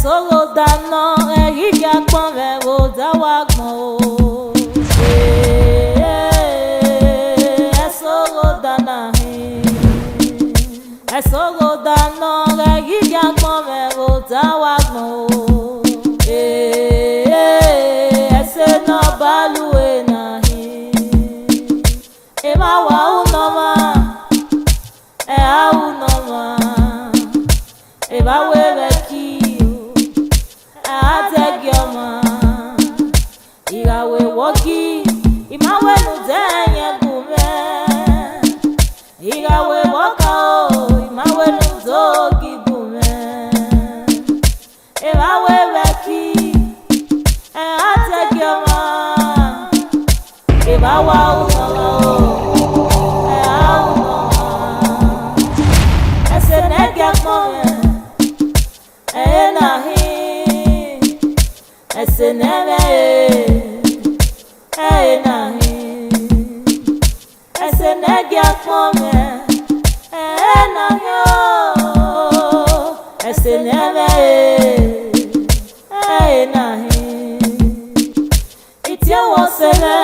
solo dano riga pon ve wo da wa gbon o solo dana solo dano riga pon ve wo da wa gbon o se no balue na e ma wa uno ma e a uno ma e ba we be ki a take your man ira we woki ima we nu denye gume ira we woka o ima we nu zogi gume e ba we be ki a take your man e ba wa uno Seneme nahi esenegia kome nahyo eseneme nahi itie wosene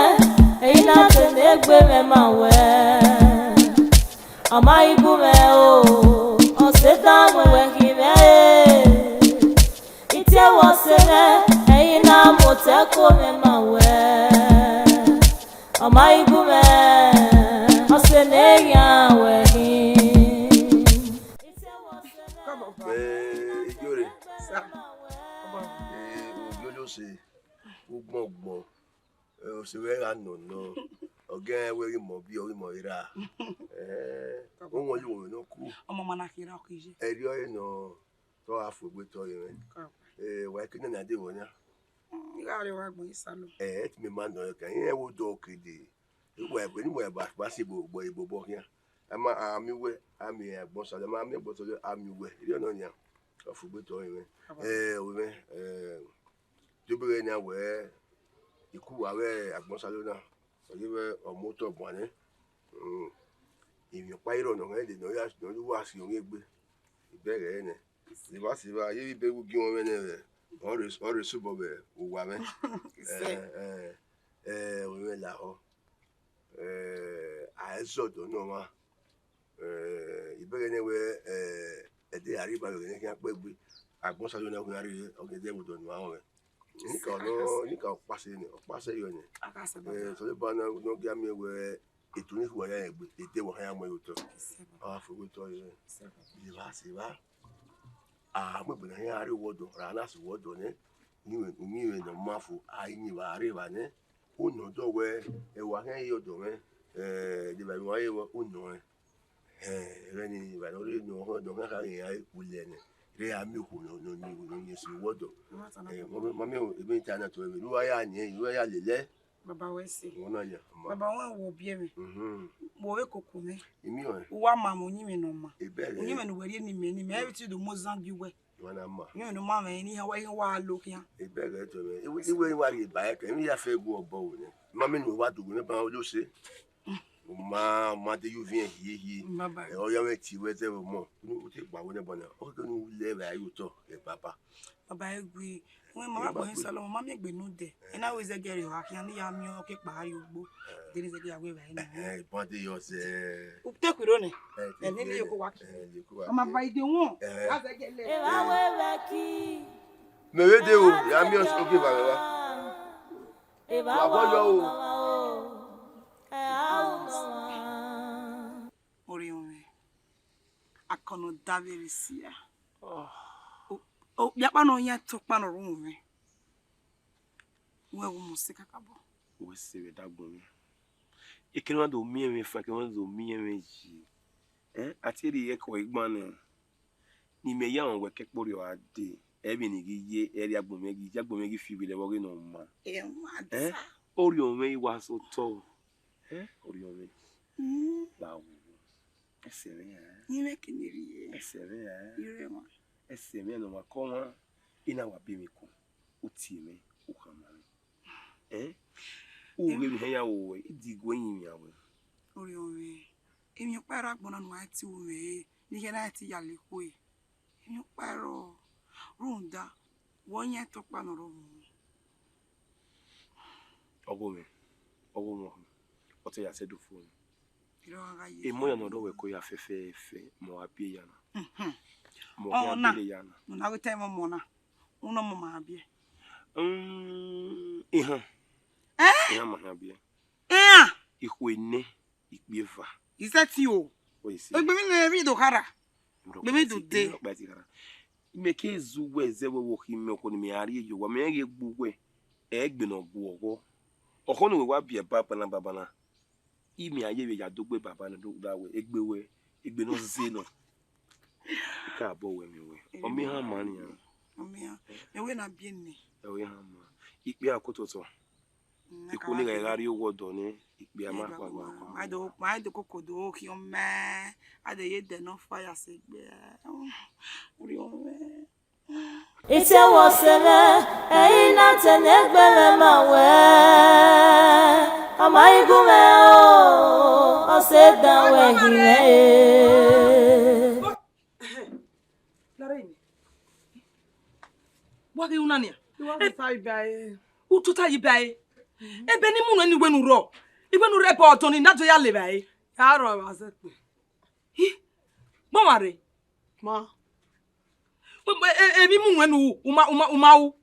ina tenegbe me mawe ama igume o osedamu wehime itie wosene na moteko me mawe amai gume asene ya wehi Ijore sa ogbolo se ogbogbo o se we ra no oge we ri mo bi ori mo ira o won lu no ku ọmọ mana kira okije eri o no to afogbe to yen wa kini na de won ya igari wa gbon isalo ti me man no kan yen wo do kede wa pe ni mo ba se gbogbo ibobo yan ama ami we ami egbon so ma ami egbon so ami we ri ona yan afogbe to yen o me jobere ni awe iku wa we agbon salo na o je we o moto gbon ni imi pa iro no de no ya no wa si o egbe ibere ni siba ye bi bewu gi won me ne ore subo be o wa me o me la ho a esodo no ma ibere ni we ede ariba lo ni kan pe gbe agbon salo na ko ari ogede budo nu awon ni ka pase yo ni so le ba na no ga mi we eto ni ko ya egbe ede wo ya mo yo to a fo to yo siba mo be na ya ari wodo ra na si wodo ni we no mafu ayi wa ari ba ni o no do we e wa kan yo do me de ba wa ye wo o no re ni ba no re no ho do ka ya kule ni re ami ko no ni si wodo mo me e be ta na to e lu wa ya ni lu ya lele baba we si wona ya baba won wo bi emi mo we koku mi imi o wa ma mo nyi mi no ma ibere nyi me no wari ni me everything do mozambi we wona ma nyi no ma me ni wa lo kian ibere to me iwe wa ri ba e ke mi ya fe gu obo o ni ma me no wa dugu ni ba o lo se ma de you vien hi o ya me ti we te mo o ti pa wo ne bona o ke nu le ba yu to e papa baba egbe won ma gbon salo ma me gbe nu de ina we ze gere wa kian ni ya mi o ke pari ogbo de ni ze gere agbe ba ni bon de yo se o te kwiro ni e ni le ko wa ma ba ide won a ze gele e ba we be ki me we de o ya mi o ke ba wa e ba wa yo o a uno ori on akono daverisia o ya pa no yan to pa no ru mi we wo musika kabo we se we dagbon mi ikini do mi emi fa ki won do mi emi ji ati ri e ko igbon ni me ya won we ke pori o ade e bi ni gi ye eri agbon mi gi fi bi le wo ri no ma ori o me wa so to ori o me ba wo ese re ni me kiniri ese re ire mo ese me no ma ko won ina wa bi mi ko o ti me o kan ma o we mi ya wo idi gwen ya wo ori o me emi para gbon na no ati wo me ni ke na ati ya le ko emi paro runda Wonya to pa no ro. Ogo mo. What you said do phone. Iro ga E ye. mo ya no do we ko ya fefe mo apie ya na. Mo Oh, ya na. bele ya na. No na go time mo na. Uno mo ma bie. Ihan. Eh? Ihan ma ha bia. Eh! Ihwene ikbieva. Is that you? O isi. Ogbe mi na read okara. Bebe do de. Make zuwe zewe wo hime ko ni me ari yo wa me ye gbugwe egbe no gbu ogo. Oho no we wa bia papa na baba na. Imi aye we ya dogbe baba na do da we egbe no ze no. Ka bo we mi we. O mi ha man ya. Omia. Me we na bie ni. E we ha ma. Ikpe akototo. Iku ni ga ari owo do ni ikpe ama kwa gba. I do kokodo ki o me. I do ye de no fire se gbe. Ori o me. Ite wasele eina tenegbele mawe amaigume o oseda wehime Larene. Wagi unania. Wa sai bai. Ututa yibai. Ebe ni munu ni wenu ro. Igwenu report oni nato ya le bai. Ya ro wa se pe. Bon mare. Ma. Ebi munu wenu umawu.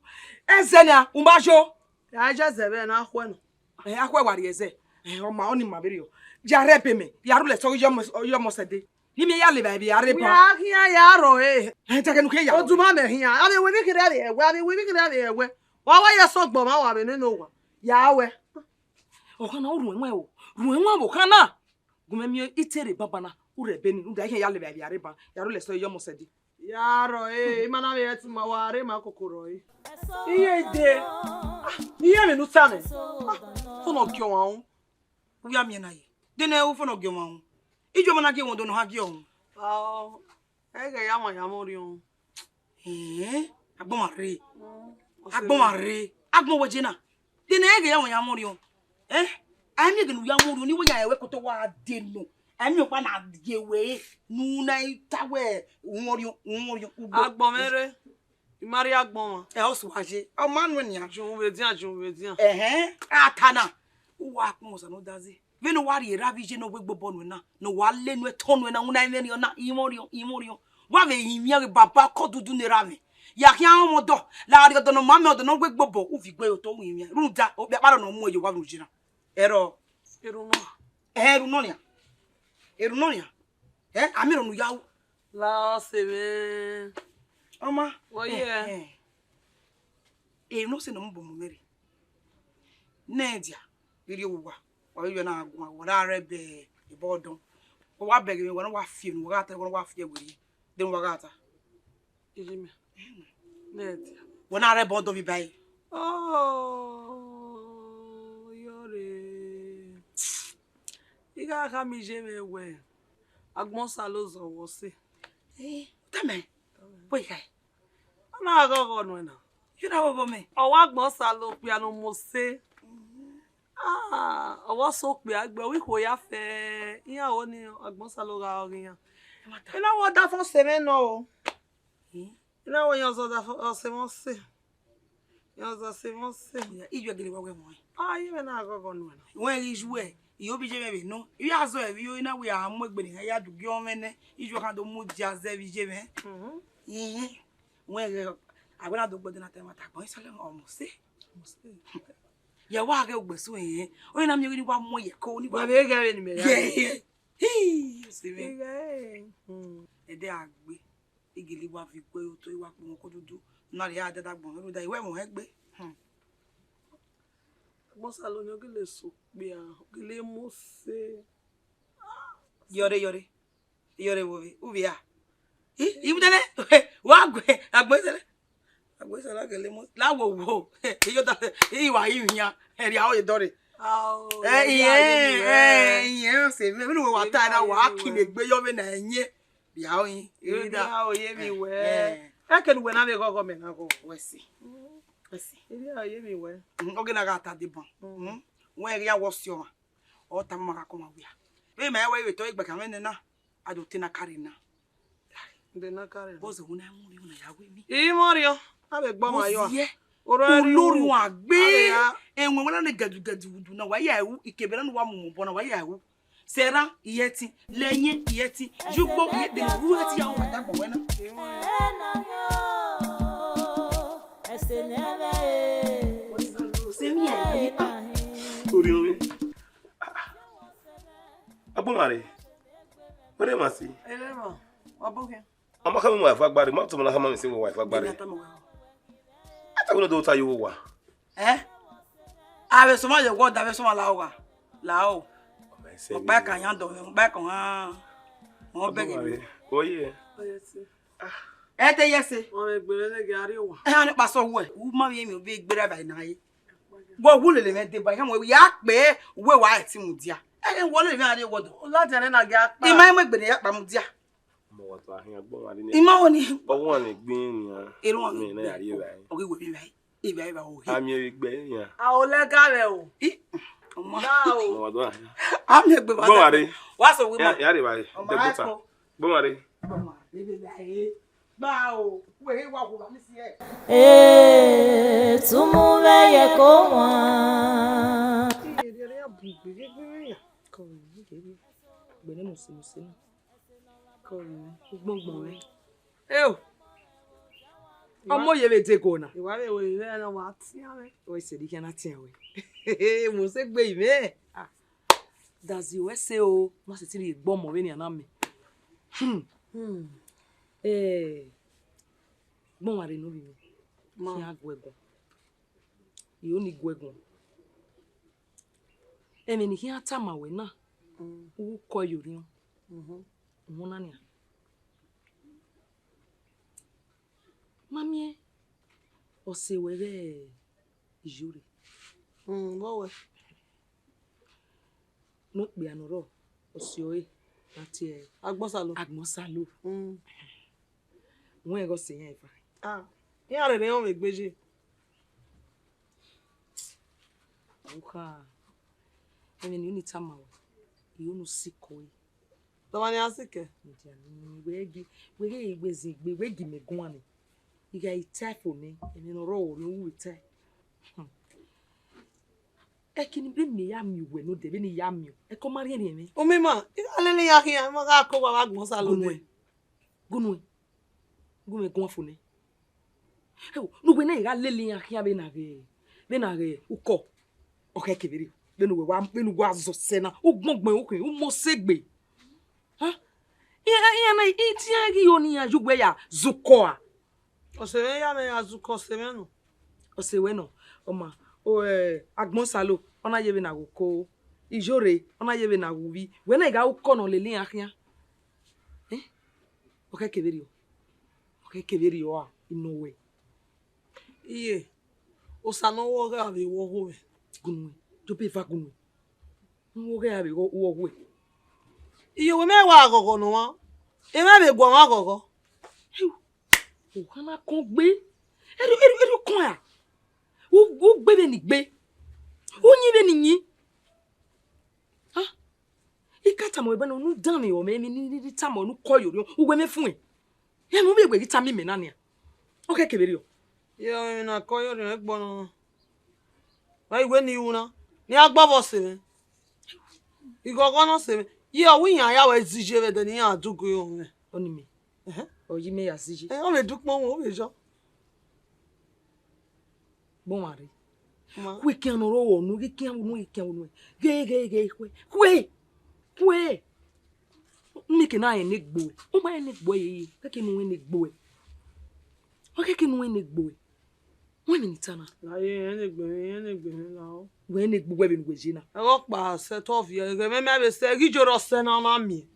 Ezenia umbajo. Ya je zebe na ahwe no. Akwe wari eze. O ma oni mabiri o. Jare pe me. Ya rule so yo mo sede. Ni me ya le bai bi ya repa. Ya hia ya ro eh. Take nu ke ya. Oduma me hia. Abi we bi kire abi ewe. Abi we bi kire abi ewe. Wa wa ye so gbo ma wa be ninu wa. Ya we. O kana uru enwe o. Ru enwe bo kana. Gumemi itere babana. Ure beni. Nda ihe ya le bai bi ya repa. Ya rule so yo mo sede. Ya ro eh. Mana be yeti ma wa re ma kokoro eh. Iye de. Iye me nu tane. Fono kyo wa. Wi am ye na ye. De na e wo fono gyo ma. Ijo mana ge won do no ha ge o. Ah. E ga ya mo ri o. Agbon mare. Agbon mare. Agbon woje na. De na e ga ya mo ri o. Ami ge nu ya mo ri o ni wo ya ewe ko to wa de no. Ami o pa na ge we nu na tawe won ri. Agbon mere. Imari agbon. E o so wa je. O manu ni ajun we din. Atana. Wa kun so no dazi. Venu wari ravije no gbogbo bonu na no wa lenu etonu na una ime ni ona imori wa ve yimia baba ko dudu ni rave ya ki an mo do la ri odo no ma me odo no gbogbo bo u fi gbe o to wu yimia ruda o be paro no mu eyo wa nu jira ero no nia amiro nu yawo la se me oma wo ye no se no mbo mu meri nedia iri owa or you na agwa wara rebe ibodon o wa beg me wona wa fie no wa ta wona wa fie wuri den wa gata ijime net wona rebe odon bi bai yore iga ka mi je me we agbon salozo wo se tame boy kai na go no na you na wo me o wa agbon salo piano mo se ọwọ́ sópè àgbẹ̀ wíkò ya fẹ́ ìyàwó ni agbọ́nsálò ra orin yan. Iná wọ́n dá fún sèmé náà o. Iná wọ́n yan ọ̀sẹ̀ wọ́n sè. Yan ọ̀sẹ̀ wọ́n sè. Ìjọ gidi wọ́n wẹ̀ wọ́n. Ayé mi náà gọ́gọ́ nù ẹ̀. Wọ́n rí iṣu ẹ̀ ìyó bí jẹ́ mẹ́bẹ̀ náà. Ìyá àzọ ẹ̀ yóò iná wẹ̀ àmú ẹgbẹ̀rẹ̀ yẹn yá dùgbẹ́ ọmọ ẹ̀nẹ́. Ìjọ kan tó mú di àzẹ́ bí jẹ́ mẹ́. Wọ́n rí àgbẹ̀ náà tó gbọ́dọ̀ náà tẹ̀ wọ́n tàgbọ́n ìsọ̀lẹ̀ ọmọ sí. Ya wa ga ogbeso yen o na mi ri wa mo ye ko ni wa be ga ni me ya se me ede agbe igili wa fi pe o to iwa pe won ko dudu na ri ada dagbon ru da iwe mo egbe mo sa lo ni o gele so pe a gele mo se yore wo bi u bi a ibu dele wa gbe agbe sele agbe la gele mo la wo iyo da iwa yiyan eri awo idore iye se me nu wa ta na wa ki me gbe yo me na enye bia oyin ida oye mi we e ke nu we na be gogo me na go wesi iri oye mi we oge na ga ta de bon won eri awo si o ma o ta ma ka ko ma bia be me we to igbe kan me na ado ti na kare na de na kare bo ze una mu ri una ya we mi Abe gbo ma yo. Olórí wọn àgbé enwe wala ne gadu na wa ya ewu ikebere no wa mumu na wa ya ewu sera iyeti lenye iyeti jugbo de ruati ya won dagbo wena semi ayi Ori omi. Abomare. Where am I see? Elema. Oboke. I'm coming with wife agbari. Ma to na hama mi say wife agbari. I don't know what you wa. Abe so ma je go da be so ma la o. La o. Ba kan yan do, ba kan ha. Wọ́n beg. Oh yeah. Ete yese. Wọ́n gbere le gari wa. Ani pa so wo e. Wo ma mi obi gbere ba na ye. Wo wu le me de ba kan wo ya pe we wa ti mu dia. Wo le mi ari wo do. La jere na ga pa. Ima mo gbere ya pa mu dia. Mo wa to ahin agbon wa ni. Ima woni. Owo ni gbin ni an. Ero won mi na yari ba. Ogi wo mi bai. Ibe ba o. Ami eri gbe ni an. A o le ka re o. Mo wa do ahin. Am le gbe ba. Bo ware. Wa so wi mo. Yari ba. De buta. Bo ware. Bao, we wa ku ba mi si e. Tumu be ye ko wa. Gbene musi na. Ko gbongbon re. Ọmọ ye be te ko na. Ìwà be we re na wa ti ame. O se di kana ti awe. Mo se gbe ime. Dazi we se o, ma se ti ri gbo mo we ni ana mi. Gbon ware no bi mi. Ki agwegun. Yo ni gwegun. Emi ni ki ata ma we na. U ko yori. Mo na ni. Mami o se we be ijure. Bo we. No pe anoro o se oye ati Agbonsalo. Wọ́n ego se yan ifa. Ya re o me gbeje. Uka. Emi ni unita ma o. Iyo no siko yi. To ba ni asike. Wege igbezi igbe wegi megun ani. Iga itefo ni emi no ro o no wite. Ekini be me ya mi we no de be ni ya mi. E ko mari eni emi. O mi ma, alele ya ki mo ga ko wa Agbonsalo ni. Gunu. Gume gun fune. No we na iga lele ya ki be na ge uko. Okay kebiri. Be no we wa be no go azo se na. O gbongbon o kun, o mo segbe. Iya na iti agi yoni ya jugbe ya zuko a. O se ya me azuko se me no. O se we no. Oma Agbonsalo ona yebe na ko ijore ona yebe na wubi we na ga uko no lele ahia okay kebiri o a inowe Iye. O sa no wo ga be wo ho we. Gunwe jo pe fa gunwe wo ga be wo we Iye we me wa agogo no wa. E me be gwo wa agogo. o kana kon gbe eru kon a o gbe be ni gbe o yin be ni yin ikata mo ebe no nu dan mi o me ni ta mo nu koyo ri o gbe me fun e mo be gbe ta mi me na ni okay kebiri o Yo na koyo re gbo no. Wa iwe ni una. Ni agbavo se me. Igogo no se me. Ye o wi yan ya we zije be de ni adugo yo me. oni mi o yi me ya siji O me dukpon wo be jo. bon mari Ma. we can no ro nu ge kan nu ge kwe mi ke na ene gbo o ma ene gbo ye ke nu ene gbo o ke nu ene gbo wọ́n mi nítana Láyé ene gbe la o. we ene gbo we be nu gbe na E ro pa se to fi e me me be se gi joro se na ma mi.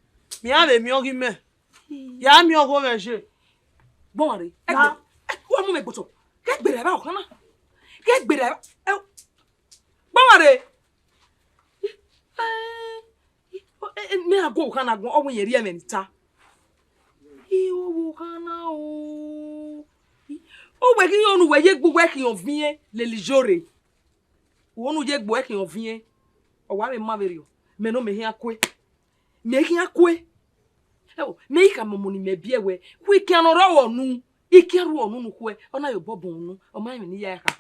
Mi ave mi ogi me. Ya mi ogo me je. bon mari e wa mu me gbo to ke gbere ba o kan na ke gbere bon mari me ago kan na gun o won yeri e me nita wo kana o we ki onu we ye gbogbo e ki on vie le lijore wo nu ye gbo e ki on vie o wa me ma beri o me no me hi akwe me hi akwe me ka momo ni me bie we ki an ro wo nu Ikiaru onu kwe ona yo bobon nu o ma ni ya ka.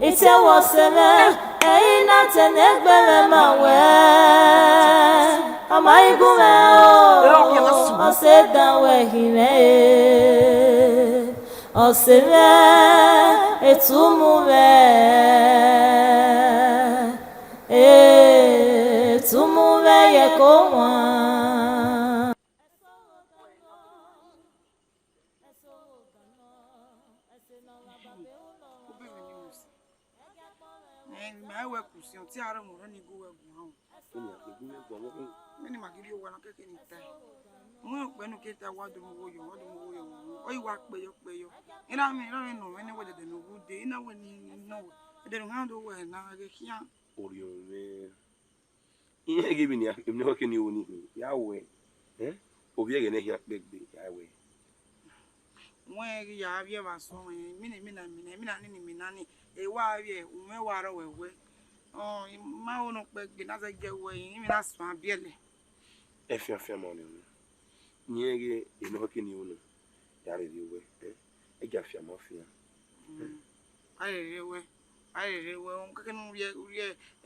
Ite waseme eina tenegbele mawe amaigume o se danwe hime o se me etumume yekoma I work with you. Tiara mo rani go work now. Many magiri o wana keke ni tai. Mo pe no kete wa do mo yo. O yi wa pe yo. Ina mi no anyway de no good day. Ina when no. De no hand over na ge kia. Orio me. Ihe gibi ni em no ke ni oni. Ya we. Obi ege ne hia gbegbe ya we. Mo e ya bia ba so mi na ni e wa bia o me wa ro we. Oh, my own big another get away, even that's my belly. If you're fair money, near you know, can you know? Yarry, I get your mafia. I will can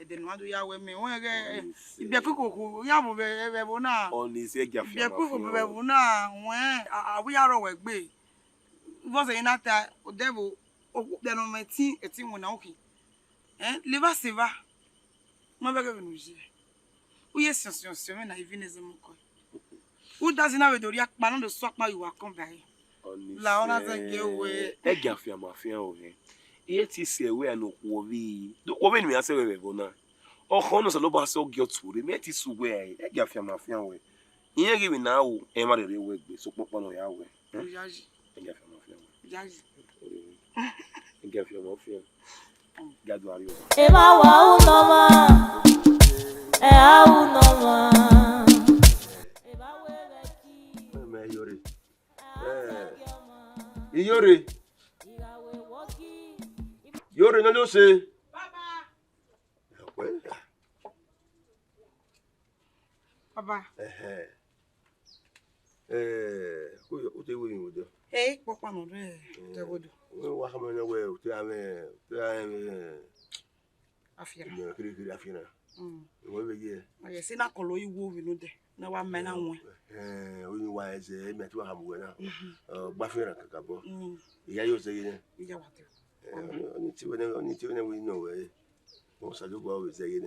didn't want to yell with me. If you cook, you now only say, get your cook, when we are away. Was a not that devil, then on my team, a team when okay. Live us, Siva. My beggar, we are sensible, even as a mock. Who doesn't have a doriac man on the swap my you are come by? Launa, thank you away. I get your mafia away. Yet is a way no worry. The woman me answer we go now. Oh, honors a loba so get to the met is way. I get your mafia away. Here give me now, Emma the railway, so pop on your way. I get your mafia. I get your mafia. Ema wa unoma unoma eba webeki me yori yori yori no se Papa o te we mi do papa no te wodo wa kama na we o te ame afia kiri afia we be ye I say na kolo iwo we no de na wa me na won o ni wa eze me tu ha mu na gba fira kakabo iya yo se ye iya wate oni ti we we no we mo sa do go we se ye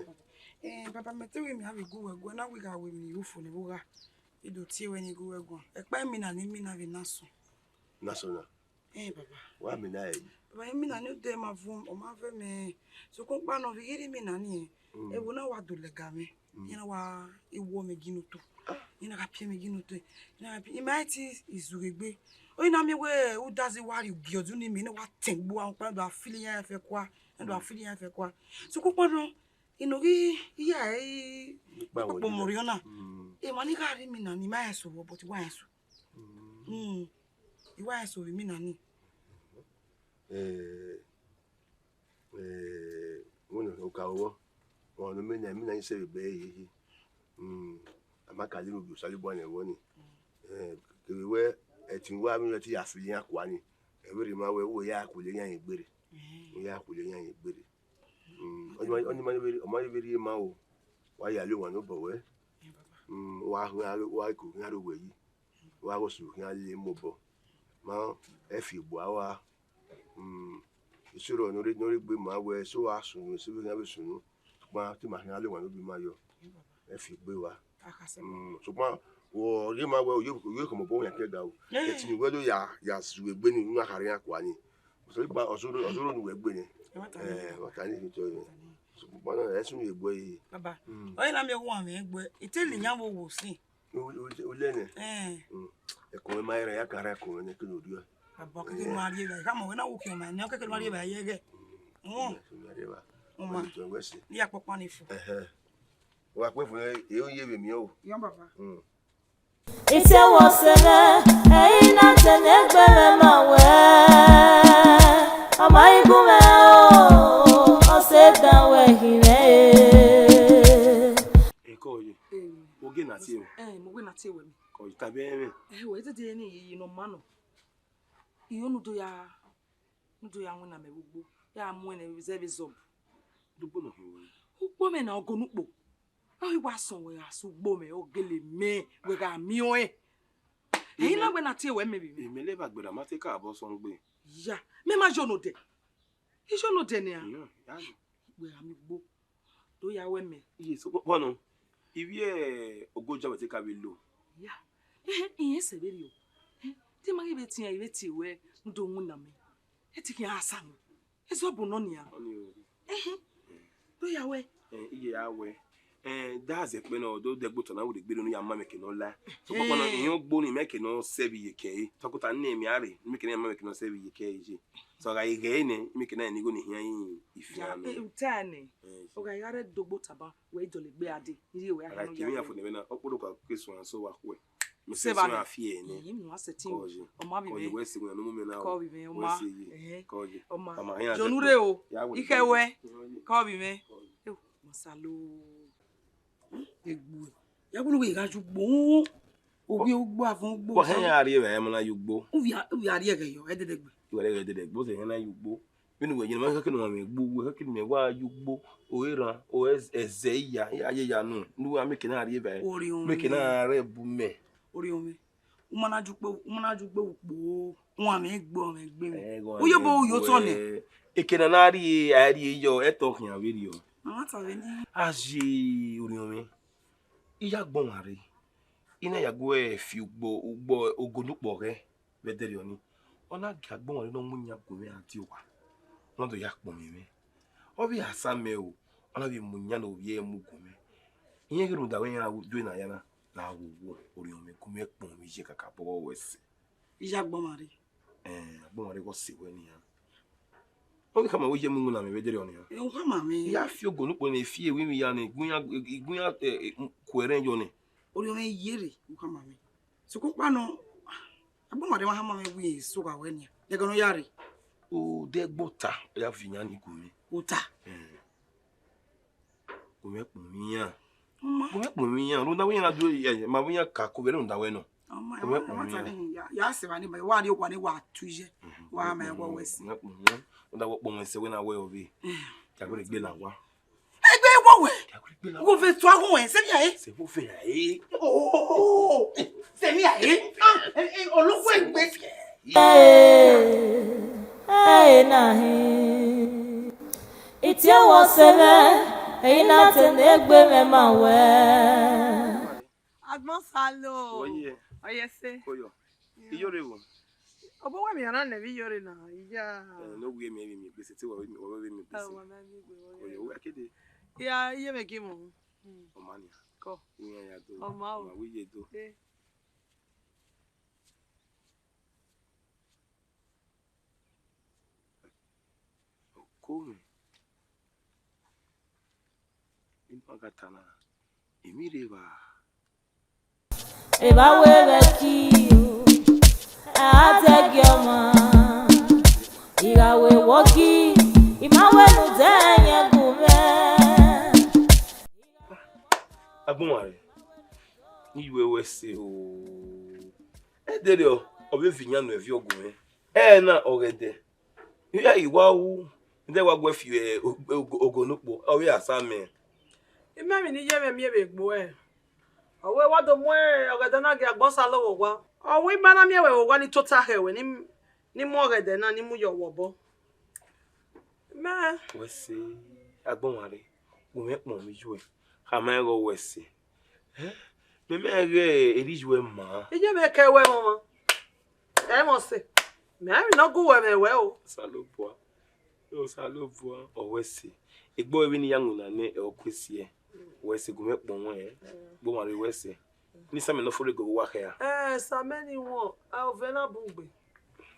papa me te we mi have go na we ga we mi ufo ne buga ido ti we ni go ego e pa mi na vi naso national papa wa mi na e ba mi na ni de ma vom o ma fe me so ko pa no vi iri mi na ni e wo na wa do lega me ina wa ewo me ginuto ina ka pie me ginuto ina ka imagine izugbe o ina mi we u dazi wari giodu ni mi ni wa tengbo an pa do afili yan fe kwa so ko pa no ino ri iya e popo moriona e ma ni ka ri mi na ni ma eso but wa eso iwa eso mi na ni wono okawo wono me na se be yi amaka li rubu sali bo na woni kewe etinwa mi ti afili yan kwa ni ewere ma we wo ya akule yan igbere oni ma beri ma o wa ya le won no bo we wa ku yan ro we yi wa go su yan le mo bo ma e fi bo awa isuro no ri gbe ma we so asunu se we yan be sunu ma ti ma yan le won no bi ma yo e fi gbe wa so ma wo ri ma we yo ko mo bo yan ke ga o e ti ni we lo ya su egbe ni nu akare yan kwa ni so gba osoro ni we gbe ni wa ka ni to ni so ma na e sun egbo yi baba o ina mi wo ami egbo iteli yan wo si o le ni e ko ma ire ya kare ko ni kinu ri baba ke no ari ba ka mo we na wo ke ma ni ke no ari ba ye ge ma ni apopo ni fu wa pe fun e o ye be mi o yan baba ite waseme eina tenegbele mawe amaigume o se danwe hime ko yi oge na ti mo we na ti we mi ko tabe mi we ti di ni yi no ma no iyo nudo ya nwena me ugbo ya mu na reserve zob Dugbo no hiwe. ugbo me na ogonukpo ayi wa son we asu ugbo me ogele me we ga mi o e eyin na gbe na ti we me bi mi Emele bagbera mate ka abo so ngbe. ya me ma jono de ijo no de ni a Ya. we ga mi ugbo do ya we me Iye so bono. Iwie ogoja we ka we lo. ya ihe se beri o ti ma ge betin ya ti we ndo nwuna me etiki asa no ezo bu no ni a Oni o. do ya we Iye awe. That's a pen or do the button I would be no yama making no la. So kono iyo gbo ni make no sebi yeke. Takuta name yare make na make no sebi yeke ji. So ga ige ni make na ni go ni hian ifia no. utane o ga yare dogbo taba we jole gbe ade iri we Aga ahanu kimi ya afo ne na okpodo ka kesu an so wa kwe. Me se Seba so ni. afie ni. yi mu asetin Koji. o ma bi Koji me we si na no me na. ko bi me o ma Koji. o ma Ama hian. jonure o Ya we. ike we ko bi me e masalo egbu ya bulu we ga jugbo obi ugbo afun ugbo Bo hian ari we mo na yugbo. uvi ari ege yo ededegbe Iwere de bo se hian na yugbo. Binu we yin ma ka kinu me gbo we ka kinu me wa yugbo. Oera o ezeya ya nu nu ameke na ari ebe ori on meke na re bu me ori omi umana jugbe ukpo won mi gbo me gbe mi go uyo bo uyo to ni ekena na ari yo eto kan aweri o mama ta we ni aji ori omi iya gbon ari ina ya go e fi ugbo ogonupo re bedere oni ona ga gbon ari no munya gome ati owa no do ya pon mi obi asame o ona bi munya no ye mu gome ihe gero da wen ya do na ya na wo ori omi gome pon mi je kaka bo wese iya gbo mari gbon ari go si we ni ya obi kama wo je mu na me bedere oni ya e o ma mi ya fi ogonupo na fi ewi mi ya na igunya kwere yo ni ori omi yere o ka ma mi so ko pa no agbo mari wa ha ma mi wi so ga we ni e ga no yare o de gbota ya fi nya ni gome uta gome pon mi ya mama gome pon mi ya ro da wen na do ma wen ya ka ko bere nda we no mama ta ni ya se ba ni ba wa ni kwa ni wa tuje wa ma go we si nda wo pon se we na we obi ja go gbe la wa egbe wo we ja go gbe la wo fe to ahun e se bi aye se mo fe ai oh se mi aye olowo egbe nahi itie wo sebe eina tenegbe me mawe Agbon salo. oye Oye se. koyo iyo rewo Obo wa mi ana na bi yore na. Ya. no we mi gbese ti wo mi gbese Wa na mi gbe wo. oye we akede Ya iye me ki mo. o mani Ko. iyan ya do Ọmọ o. ma we ye do Eh. ko mi impagatana emire ba eba webe kiyo ategi ọma irawe woki imawe nu tenye gume agbonware ni iwe wese o edere o be finya no evi ogun na ogede ya iwawu nde wa gwe fi ogonupo o we asame Ime mi ni ye me mi e gbo e. Owe wa do mo e ogede na ge agbon salo wo wa. Owe ma na mi e wo wa ni total hewe ni mo ogede na ni mu yo wo bo. Me wese agbonware wo me pon mi juwe ha ma ro wese me re erijuwe ma ije me ke we mo. E mo se. Me mi no go we me we o. salopwa o wese igbo ebi ni yangu na ne okwesie wese gume pon won gbo mari wese ni same no fore go wa ya Sa many won. A o ve na bugbe.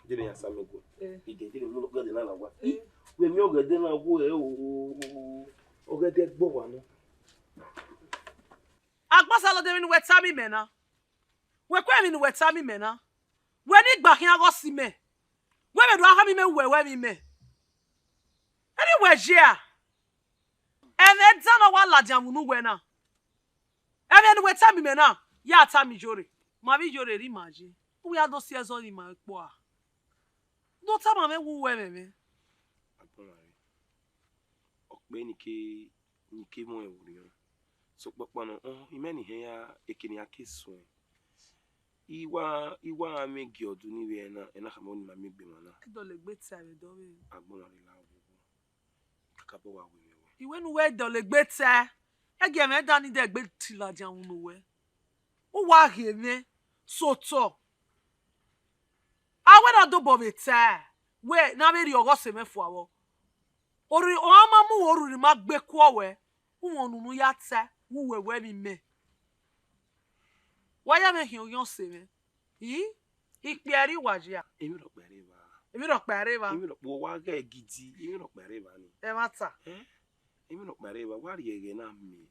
jini ya same go Eh. ide jini mo gade na wa we mi ogede na wo o ogede gbo wa no Agbon salo de mi ni we ta mi me na. We kwa mi ni we ta mi me na. We ni gba kin ago si me. We me do ha mi me we mi me. Anywhere here. And then tell wa la jamu nu we na. Ebe ni we ta mi me na. Ya ta mi jore. Ma bi jore ri maji. We a do si ezo ni ma po a. No time me wu we me. Agbonare. Okpe ni ke mo e wuri. So papa no imeni he ya ekini akeso. Iwa amegi odu ni we na ka mo ni ma megbe mana. Do le gbe ti ave do we. Agbonare la wo. Kakabo wa we. Iwe nu we do le gbe ti. Ege me da ni de gbe ti la jan nu we. O wa he me so to. Awe na do bo be ti. We na be ri ogo se me fu awo. Ori o ama mu oruri ma gbe ku we. Ununu ya ti. We mi me. Why am I here? You say me. Ikperi wajia. Emi ro pere ba. Emi ro pere ba. Emi ro wo wa ga gidi. Emi ro pere ba ni. E mata. Emi ro pere ba wa ri ege na mi.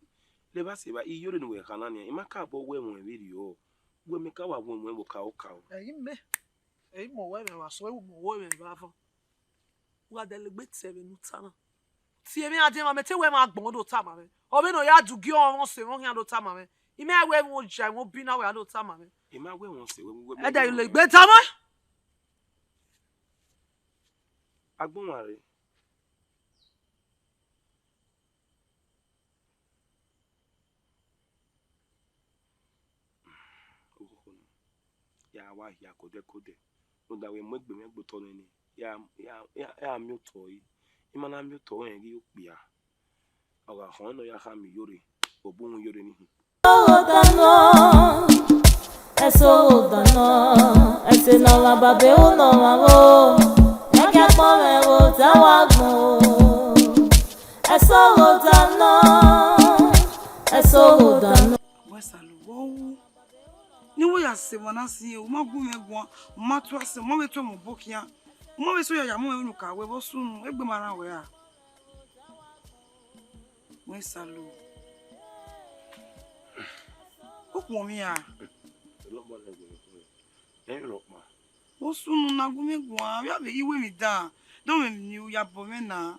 Le ba se ba iyore nu we kana ni. Ima ka bo we won we ri o. We me ka wa won we ka o ka o. Me. Mo we me wa so mo we me ba fo. Wa de le gbe ti e nu ta na. Ti emi ade ma me te we ma gbon do ta ma me. Obi no ya du gi on se won yan do ta ma me. Ime we mo ja mo bi na we do ta ma me. Ima we won se we. E da le gbe ta ma. Agbonare. Ya wa ya kode. No da we mo gbe me gboto ni. Ya mi o to yi. Ima na mi o to en ri o pia. Oga hon no ya ha mi yore. Obun yore ni. Eso dano, ese no la babe uno mamo. Ya que come bota wagmo. Eso dano. Wesalu wo. Ni wo ya se wana si o ma gu me gwan, ma to ase mo we to mo bokia. Mo we so ya mo enu ka we bo sunu egbe mara we a. Wesalu. Okwo mi a. O sunu na gu me gwan, ya be iwe mi da. Don me ni ya bo me na.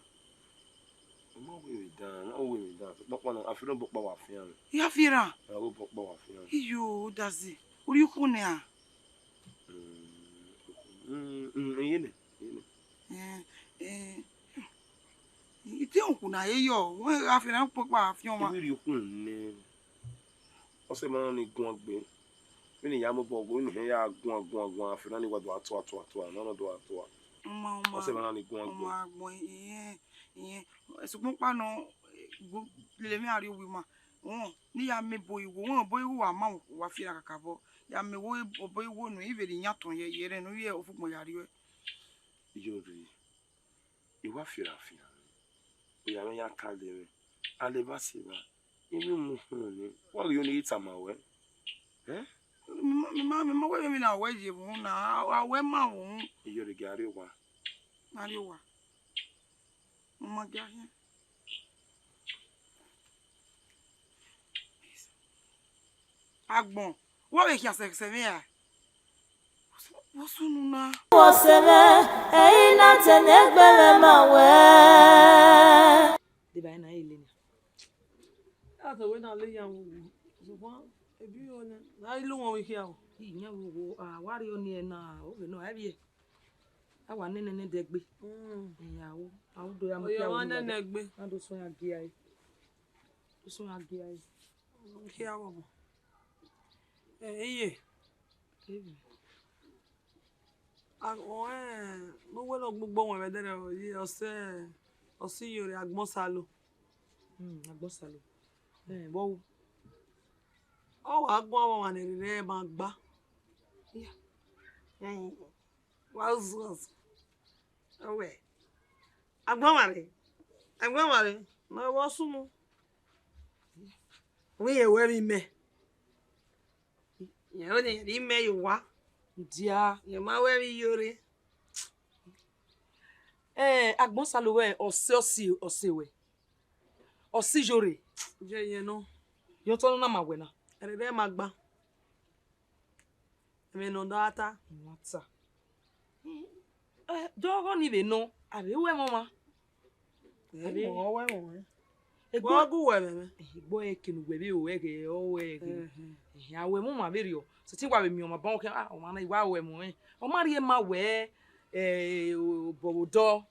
Mo we mi dan, o we mi dan. Papa na afiro bo pa wa fian. Ya fira. Ya bo pa wa fian. Iyo dazi. Uri ku ne a. Yene. Ite onku na ye yo, wo afira pa afion ma. Ibi ri ku ne. O se ma ni gun agbe. Ni ya mo bo go ni ya gun afira ni wa do ato na do ato. O se ma ni gun agbe. Ọmọ agbon esupun pa no le mi ari wi ma. Won ni ya me bo iwo wa ma wa fira kakabo. Ya me wo bo iwo nu ibe ri yaton ye re no ye ofupon yari we. Iyori. Iwa fira. O ya me ya kale me. Ale ba se ba. Emi mu ni. Wa ri oni itama we. Ma we mi na we je bu na awe ma wo. Iyori gari wa. Mari wa. Mo ga he. Agbon. Wo we ki ase me a. Wo sunu na. Wo se me, na tenegbele ma we. De ba na ile ni. Ata we na le yan wo. Ṣùgbọ́n ebi o na. Na ilu won we ki a o. Iyan wo wa ri oni e na o be no e bi e. Awa nene de gbe. Iyawo. Awu do ya mo ki awu. Oyo nene gbe. Na do so ya gi ai. Do so ya gi ai. Ki a wo. Iye. Mo we lo gbogbo won be dere o yi ose yore agbonsalo. Agbonsalo. Wo O wa gbon wa ni re ma gba. Was. Owe. Agbon mare. Na wo sunu. We ye we mi me. Ye o ni ri me yo wa. dia. Ye ma we mi yore. Agbonsalo we ose we. Osi jore. Je ye no. Yo to na ma we na. Re ma gba. Me no data. Nwata. Dogo ni be no. Abi we mo ma. Abi o we mo. Egbo gu we me. Egbo e kinu we bi o we ge o we ge. Ya we mo ma be ri o. So ti wa we mi o ma bon ke o ma na iwa we mo. O ma ri e ma we bodo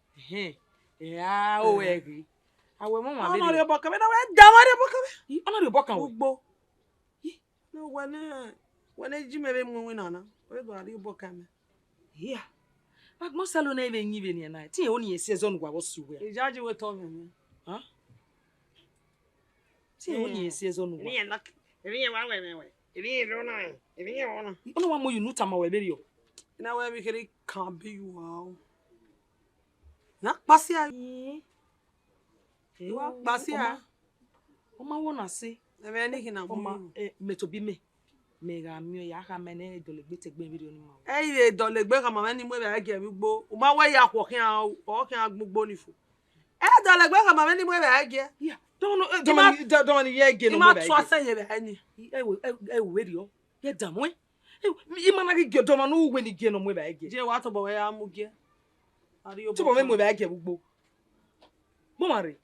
o egi awe mo ma be Ono re boka me na we da wa re boka me. ono re boka wo Ugbo. No when ji me be mu na na. We do ari boka me. yeah but mo salo na even nyi be ni na ti e oni ese zo no gwa wo suwe Ijaji we to me. ha ti e oni ese zo no gwa Ni na. Iri wa we. Iri ro na. Iri ona. ono wa mo you nuta ma we be rio Na we be kiri kan be you wow. Na pasia. Wa pasia. o ma wo na se Na be ni kina o ma mu. me to bi me ga mi o ya ka me ne do le gbe te gbe video ni ma E ile do le gbe kan ma ni mo be age mi gbo. O ma we ya ko kin o kin agbugbo ni fo. E do le gbe kan ma ni mo be age. yeah don't ni ye ge no Ma mo be to asan ye be ani. e we rio ye damwe e ma na ge do ma no we ni ge no mo be ge Je wa to bo we ya mu ge. Ari o ti bo me mo be ge gbugbo mo ma re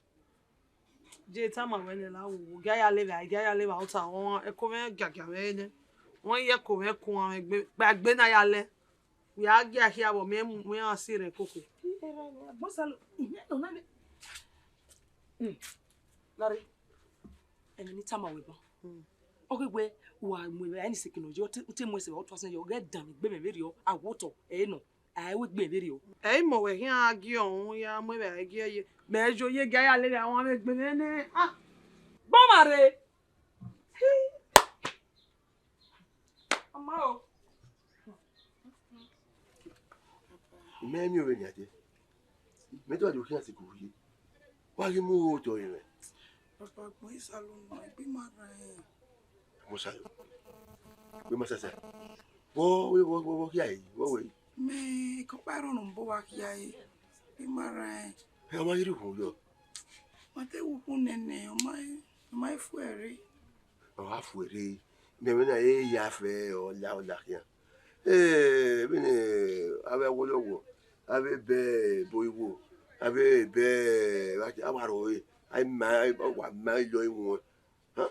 Je ta ma we le la wo ga ya le ba o ta won e ko me gaga we ni. Won ye ko me kun awon gbagbe na ya le. We a ge ahia bo me mu ya si re koko. mo salo no na me lari eni ni tama we bo ogegwe wa mo be ani sekino je o te mo se o to asan yo ge dan mi gbe me be rio awoto e no ai we gbe be rio E mo we hin agi ohun ya mo be agi ye. Me jo ye ga ya le awon me gbe ni. Ah, bo ma re ama o Me mi o be ni ate. Me to do kian se ku yi. Wa ge mu o to yin. Papa mo salon na bi ma ra e. Mo sa. We ma sa sa. Wo ki ai. Wo we. Me ko paro no bo wa ki ai. Bi ma ra e. E ma yiri ku yo. Ma te wu ku nene o mai fu ere. O ha fu ere. Me me na e ya fe o la kian. Bi ni ave wo lo wo. Ave be bo iwo. Ave be wa ti amaro e. Ai ma wa ma lo iwo. Ha?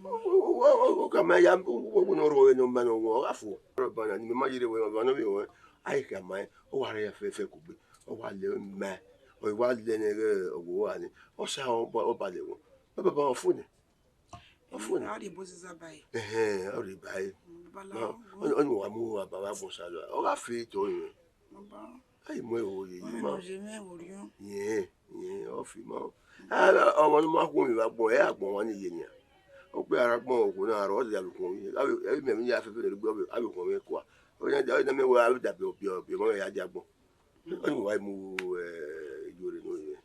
O ka ma ya wo no ro e no ma no wo afu. Ro ba na ni me ma yiri we ba no mi wo. Ai ka ma o wa re fe ku gbe. O wa le ma. O wa le ne owo wa ni. O sa o ba le wo. Baba ba fu ni. O fu ni. Na di bo za bai. O ri bai. Bala. On wa mu wa baba bo sa lo. O ga fi to yin. Baba. Ai mo e wo ye Mo ma. je me wo ri o. Ye o fi mo. Ala ọmọ no ma ko mi ba gbon e agbon wa ni ye ni. O pe ara gbon ogun na ro ya bi kun yi. Abi me mi ya fe fe le gbo abi kun mi kwa. O ya da me wa abi da bi mo ya ja gbon. O ni wa mu yore no ye.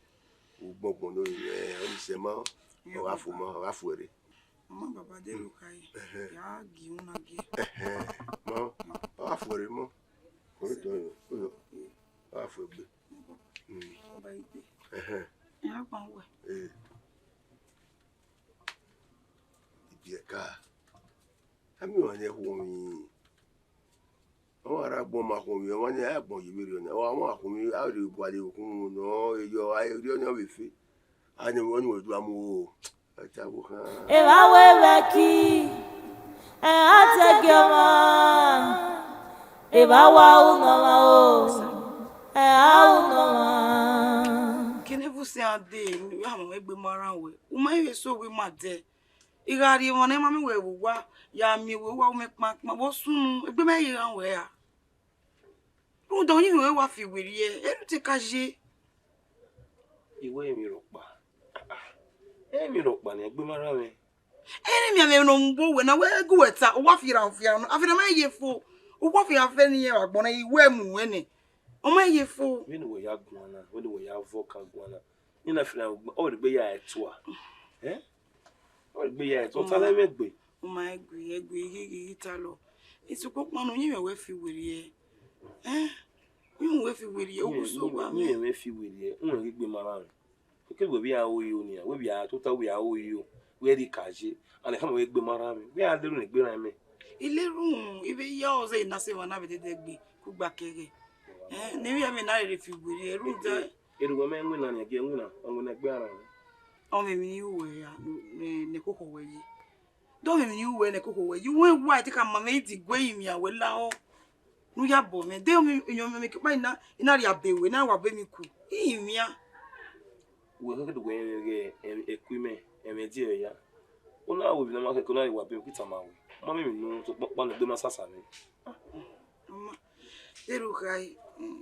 O gbon no ye. O ni se mo. O wa fu ere. Mama baba de lu kai. Ya gi una gi. Mo. O wa fu ere mo. O to yo. O wa fu egbe. Baba ipe. Ya pa we. Ibi eka. Ami wa ne ho mi. O ara gbon ma ko mi won ni agbon yi bere na. O àwọn akun mi a ri gwa le okun no eyo ai ri oni o be fe. Ani won ni odu amu o. Ata wo kan. E ba we beki e ategi oma e ba wa uno ma o e a uno ma Kini bu se ade ni wa mo egbe mara we. O ma ye so we ma de. Igari won e ma mi we wa ya mi we wa o me pa bo sunu egbe me ye ran we ya. Ru do yin we wa fi weri e. E ti ka je. Iwe mi ro pa. Mi ro pa ni egbe mara mi. Eni mi ame no mbo we na we gu weta o wa fi ran no. Afi na ma ye fo. O wa fi afe ni ye wa gbona iwe mu we ni. O ma ye fo. We ni we ya gwana, we ni we ya voka gwana. Ni na fi na o ri gbe ya eto a. O ri gbe ya eto ta le me gbe. O ma egbe igi ta lo. Iti ko ponu yin we fi weri e. Yin we fi weri e o ku so wa Ni me fi weri e, un ri gbe mara mi. Ke gbe bi a o yo ni, we bi a to ta we a o yo. We di kaje. Ale ka mo we gbe mara mi. We a le ru ni gbe ran mi. Ile run ibe ya o ze na se wa na be de gbe ku gba kere. Ni wi ame na re fi weri e ru da. Eru me nwi na ni ge nwi na, onwe na gbe ara mi. O me mi uwe ya ne koko we yi. Do me mi uwe ne koko we. You we wa ti ka ma me di gwe mi a we la o. no ya bo me de me me ke pa ina ri abewe na wa be mi ku iwia we ho do we equipment emeji ya una wo bi na ma ke kuna wa be kita ma we mama mi no so pa no do masasa ni mama eru kai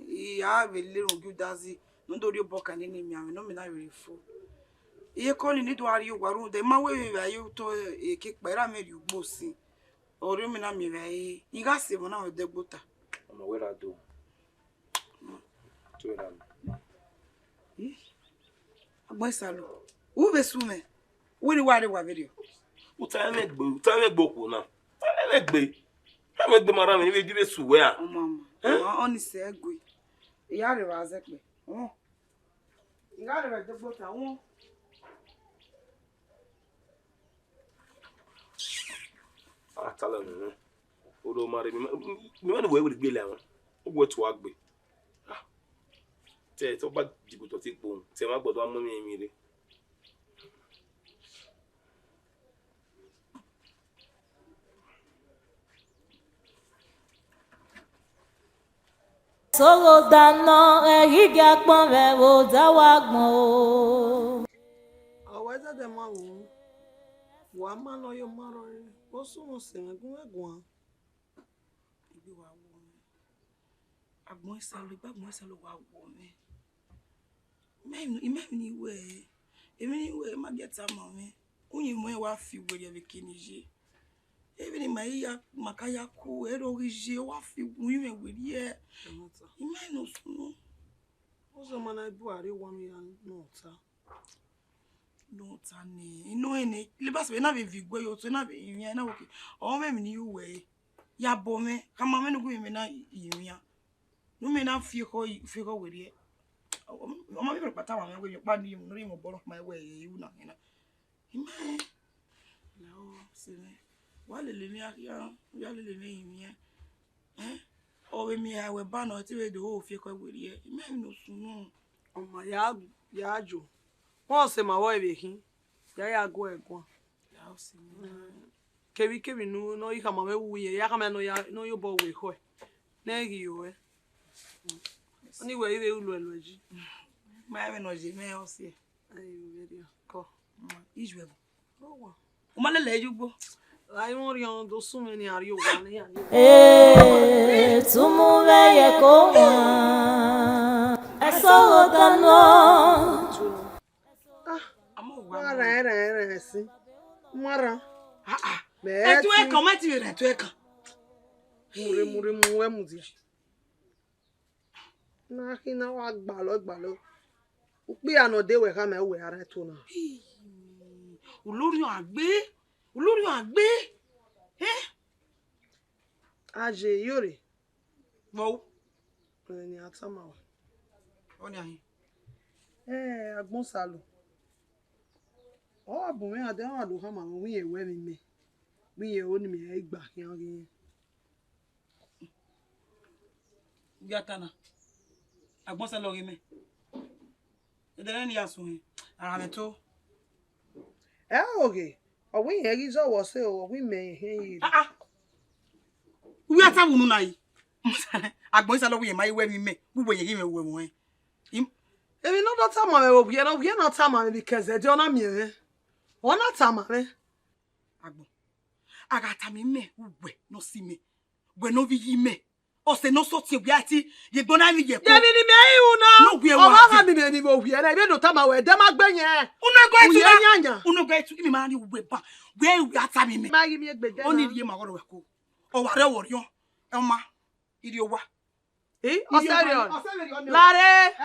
ya be le ro gudazi no do ri boka ni mi ame no me na re fo iye ko ni do ari ogwaru de ma we we ayo to ke pera me ri ugbo si ori mi na mi re iga se mo na de gbota mama we ra do to ra agbon salo u be sume we ni wa re wa video uta me gbo ko na ta me gbe ta me de mara mi ni dire suwe a mama oni se egwe iya re wa ze pe iga re de gbota won atala no odo mare mi ma no we gbe le awon ogwo to agbe te to ba jibuto ti po te ma gbodo amu mi re Solo dano eri agbon re wo dawa gbon o. aweza de ma wo wa ma no yo maro o sumo se egun igbe wa wo agbon salo wa wo me ni we emi ni we ma get am me unyi mo wa fi we ye kinije ebi ni mai ya makaya ku ero rije wa fi unyi me we ye imenu sunu ozo mana bu ari wonu ya nota ni ino ene le bas be na be vigwe yo to na be yin na oke o me ni we ya bo me kama me no go me na yin no me na fi ko we rie o ma me pata wa me we pa ni mo ri mo boro ma we ye yu na ina ime no se wale le mi ya le me yin o we mi ya we ba no ti we do o fi ko we rie ime no sunu o ma ya jo wọ́n ṣe ma wo ebekin ya go egun ya o si kebi nu no ika ma we wuye ya ka me no yo bo we ho na gi yo oni we ire ulu eloji ma me no je me o si ayi video ko ijwe bo o ma le jugbo ai won ri on do sun me ni ari o wa ni Tumu ve ye ko ma. Solo dano. Mara si. Mara. Tu é como é que tu é? Muri mu we muzi. Na kina wa gbalo. Upi ano de we ka me we ara to na. Olórí agbe. Aje yore. Wo. Ni atama wa. Oni ahin. Agbon salo. O bu mi ade wa do kama wi ewe mi me. Wi e oni mi e gba yan ri. Gatana. Agbon salo ri me. Edere ni asun. Ara me to. Okay. O wi e ri zo wo se o wi me hin. Wi ata wunu na yi. Agbon salo wi e mai we mi me. Bubo ye ri me we won. Ebi no do tama me obi no not tama me because e do na me. Ona tama me. Agbo. Agata mi me we no si me. We no vi me. O se no so ti we ati ye gbona mi ye ko. Ye ni me yi una. No we wa. O ha mi me ni obi na e do tama we dem agbenye. Uno go etu mi ma ni we ba. We ata mi me. Ma yi mi egbeje. Oni ri ma woro we ko. O wa re worion. E ma iri owa. Oserion. Lare.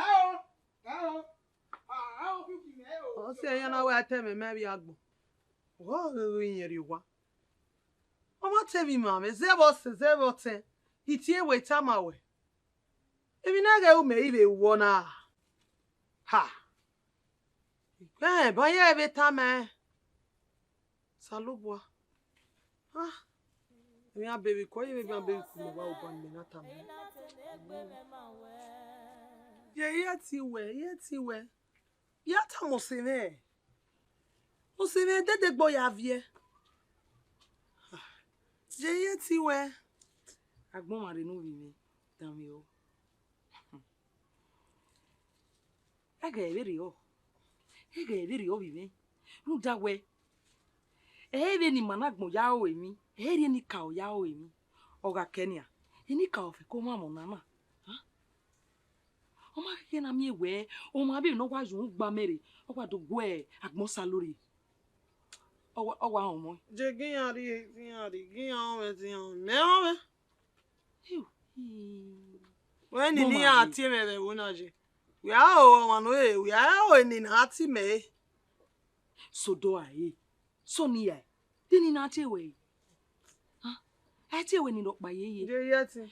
O se yan na we ateme me bi agbo. O we yin ri wa. O ma temi ma me 010. Itie we tama we. Ebi na ga u me ibe wo na. Ha. Ba ye be tama. Salubwa. Ah. Mi a baby ko ye be baby ku mo ba o ban me na tama. Ye ti we. Ya ta mo se me. O se me dede gbo ya vie. Ye ti we. Agbon mare no bi me. Tami o. Aga ebere yo. Ega ebere yo bi me. Nu da we. Ebe ni managbon ya o emi. Eri ni ka o ya o emi. Oga Kenya. Eni ka o fe ko ma mo nana. O ma ke na mi ewe. O ma bi no wa jun gba mere. O wa do gwe agbon salori. O wa o mo. Je giyan o me ti yan. Me o me. When ni ya ati me be wona je. We are o manu e. We are o ni na ati me. So do aye. So ni ya. Deni na ati we. Ati we ni no pa ye. Je yeti.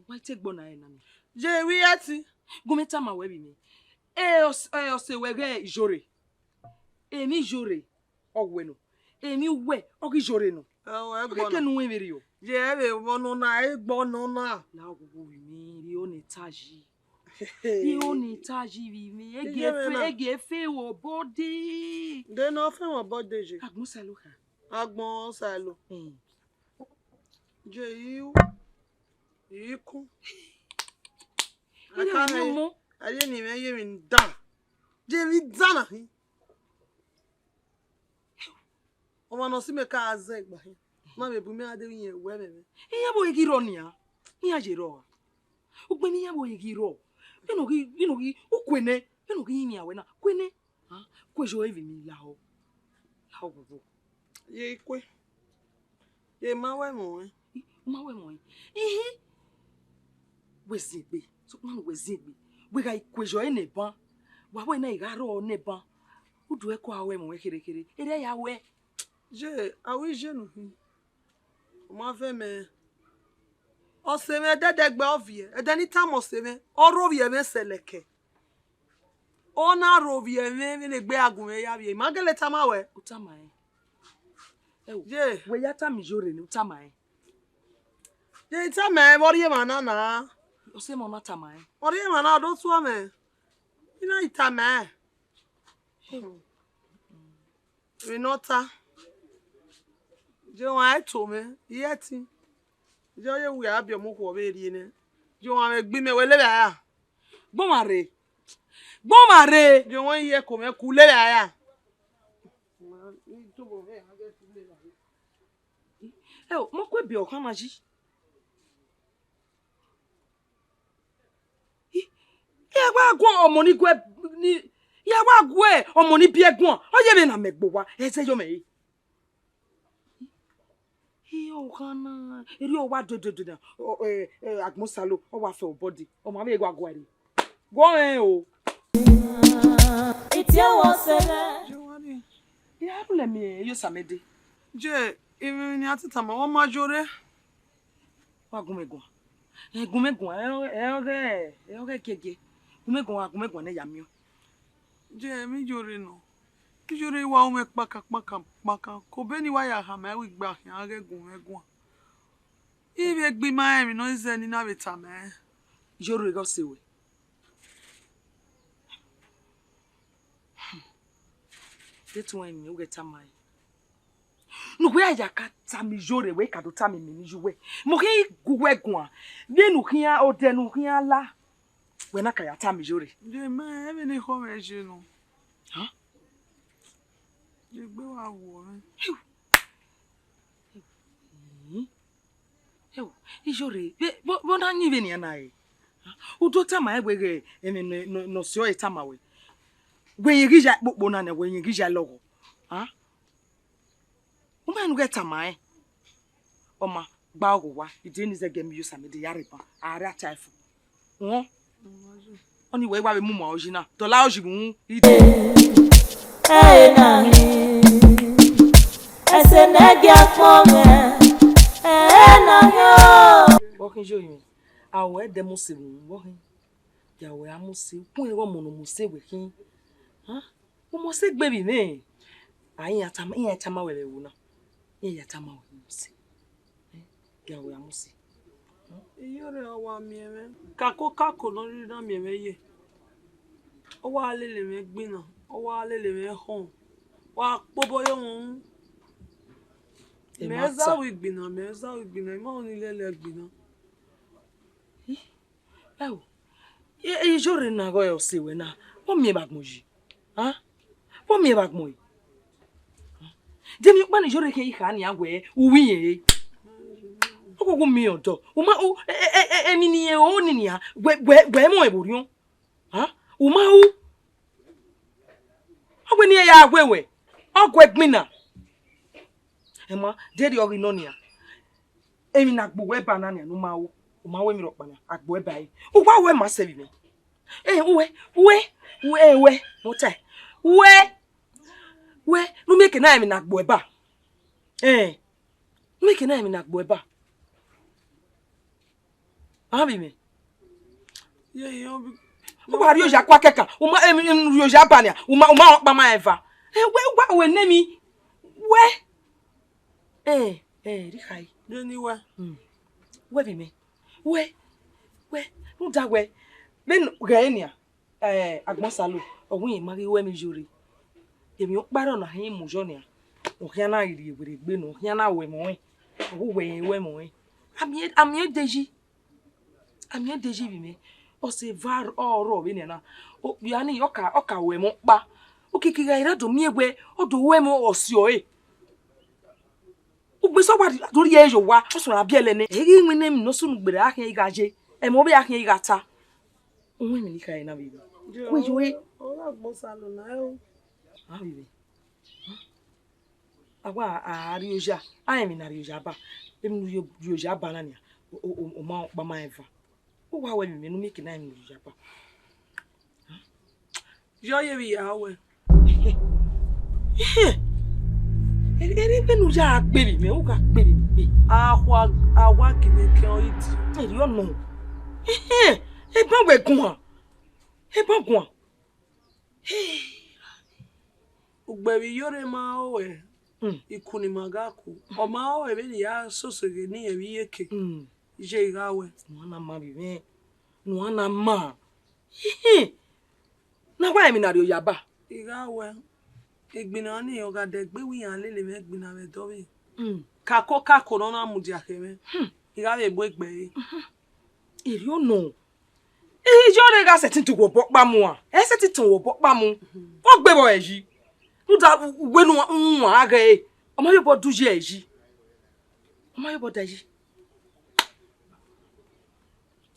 Why take bona e na mi? Je wi yeti. Gometa ma we bi mi. O se we ge jore. Emi jore. Ogweno. Emi we ogi jore no. Keke nu we beri o. Je ebe wonu na egbo no na. La ogugu bi mi ri o ni taji. Ri o ni taji bi mi. Ege fe wo body. De no fe wo body je. Agbon salo ka. Agbon salo. Je yu. Yiku. Aka mo. Aye ni me ye mi dan. Je mi dana hin. O ma no si me ka aze gba hin. Ma me bu mi ade yin we me. Iya bo igi ro ni a. Iya je ro. Ugbe mi ya bo igi ro. Bino gi ukwene. Bino gi yin awe na. Kwene. Kwejo evi mi la ho. La ho go. Ye ikwe. Ye ma we mo e. Ma we mo e. Wezigbe. So man wezigbe. We ga kwejo e neban. Wa we na igaro neban. Udu e ko awe mo we kere. Ere ya we. Je, awi je nu hin. O ma fe me. O se me dedegbe ovie. E deni tam o se me. O rovie me seleke. O na rovie me le gbe agun me ya bi. Magele tama we. Utama e. Je, We ya tam jore ni utama e. je tama e bori mana na. O se mo na tama e. Bori mana do so me. Ina itama. We nota. Je wa eto me. Yeti. Je ye wi abi mo ko be ri ni. Je wa me gbi me we le ya. Bomare. Bomare. Je won ye ko me ku le ya. Mo kwe bi o kan maji. Ya wa gwo omo ni gwe ni ya wa gwe omo ni bi egbon. O ye me na megbo wa. E se yo me yi. O kana eri o wa do na. Agbon salo o wa fe o body. O ma be gwa gwa ri. Gwo o. It's your wasele. Je wa ni. Ya bule mi yo samede. Je, imi ni ati tama won majore. Wa gumegun. Gumegun e kege. Gumegun ne yamio. Je mi jore no. Ki jore wa o me paka. Ko be ni wa ya ha ma wi gba yan regun egun. Ibe gbi ma e mi no ze ni na beta me. Joro go sewe. That one me get tamai. No we ya ka tami jore we ka do tami me ni juwe. Mo ki guwe gun. Bi nu kian o de nu kian la. We na ka ya tami jore. Je ma e mi ni ko me je no. Ha? Je gbe wa wo me. Ijore. Bo na nyi be ni na e. O do tamai we ge emi no sio e tamawe. When you get book na when you get your logo. Huh? Woman get a my Oma Bagowa, you didn't say game use some the Yariba. I rat typho. Oh, only way why we move original. To allow you. Hey, Nani. I said, Nagia for me. Hey, Nani. Walking show you. I wear the Muslim walking. There were Muslim. Point a woman who say with him. Huh? Who must say, baby, me? I ain't a tama with a woman. Ain't a tama with Musi. There we are Musi. Iyore wa mi e. Kako no ri na mi e ye. O wa lele me gbina, o wa lele me hon. Wa pobo yo won. Meza wigbina, ima onilele gbina. Ewo. E jore na go yo sewe na. Wo mi bagmoji. Ha? Wo mi bagmoyi. Demi pa ni jore ke iha ni agwe uwiye. Ogogo mi odo. Uma o emi ni e o ni ya. Gwe mo eborion. Ha? Uma o. Agwe ni ya agwewe. Ogwe gbina. Ema dedi ori nonia. Emi na gbo eba na ni no ma wo. O ma we mi ro pa na agbo eba yi. O wa we ma se bi mi. We mo tai. We no make na emi na gbo eba. No make na emi na gbo eba. Abi mi. Ye yo bi. O wa ri o ja kwa keka. O ma emi ri o ja ba ni. O ma pa ma eva. We nemi. Ri kai. Deni we. We bi mi. We. No da we. Ben Gaenia. Agbonsalo. Ohun yin mari we mi jori. Emi o paro na hin mu jo ni. O hia na iri egbe gbe no. Hia na we mo. O we mo. Ami deji bi mi. O se var oro bi ni na. O ya ni oka we mo pa. O kikiga ira do mi egbe. O do we mo osio Ugbe so wa dori ejo wa o so na biele ne eri nwene mi no sunu gbere akin igaje e mo be akin igata ohun mi ni kai na bibi we Ola Agbonsalo na e. bibi agwa ari oja ai mi na ri oja ba emi ri oja ba na ni o ma pa ma eva o wa we mi no make na mi oja ba Yo ye bi ya we. eri benu ja agbe mi o ka gbe mi Awa kine ke o iti. eri ono e ba we gun Ugbebi yore ma o we. Ikuni magaku. O ma o be ya sosege ni ebi yeke. Je igawe. No ma bi no na ma na wa mi na ri oyaba Igawe. Igbina ni oga de gbe wi an lele me gbina me do we. Kako no na mudi akeme. Igawe egbo egbe. eri ono jore ga setting to wo pokpa mu a setting to wo pokpa mu o gbe bo eji nu da we nu nwa aga o ma yo bo duje eji o ma yo bo daji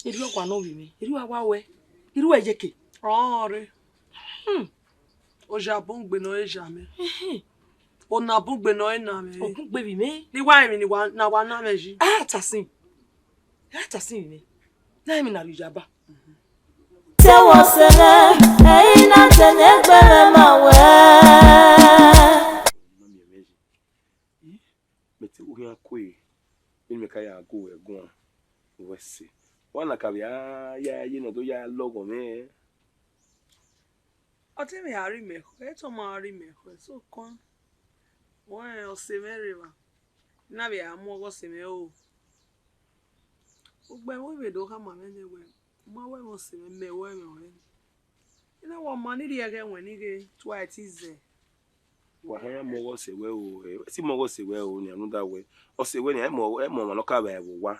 eri o kwa no wi mi eri wa we eri wa ejeke Ore. O jabun gbe no e jame. O na bun gbe no e na me. o kun gbe bi mi Ni wa mi ni wa na meji. tasin mi na mi na ri jaba Se wasele eina tenegbele mawe. Mami emeji. Meti uhi akwe. Mimi meka ya go egun. Wese. Wana ka ya no do ya logo me. O te me ari me. E to ma ari me. So kon. Wọ́n o se me river. Na be amu go se me o. Ugbe wo be do ka ma me ne we. Ma we mo se me we me. Ina wa ma ni ri ege wen ni ge twice is. Wa ha mo go se we o. Si mo go se we o ni anu da we. O se we ni e mo ma no ka ba e wa.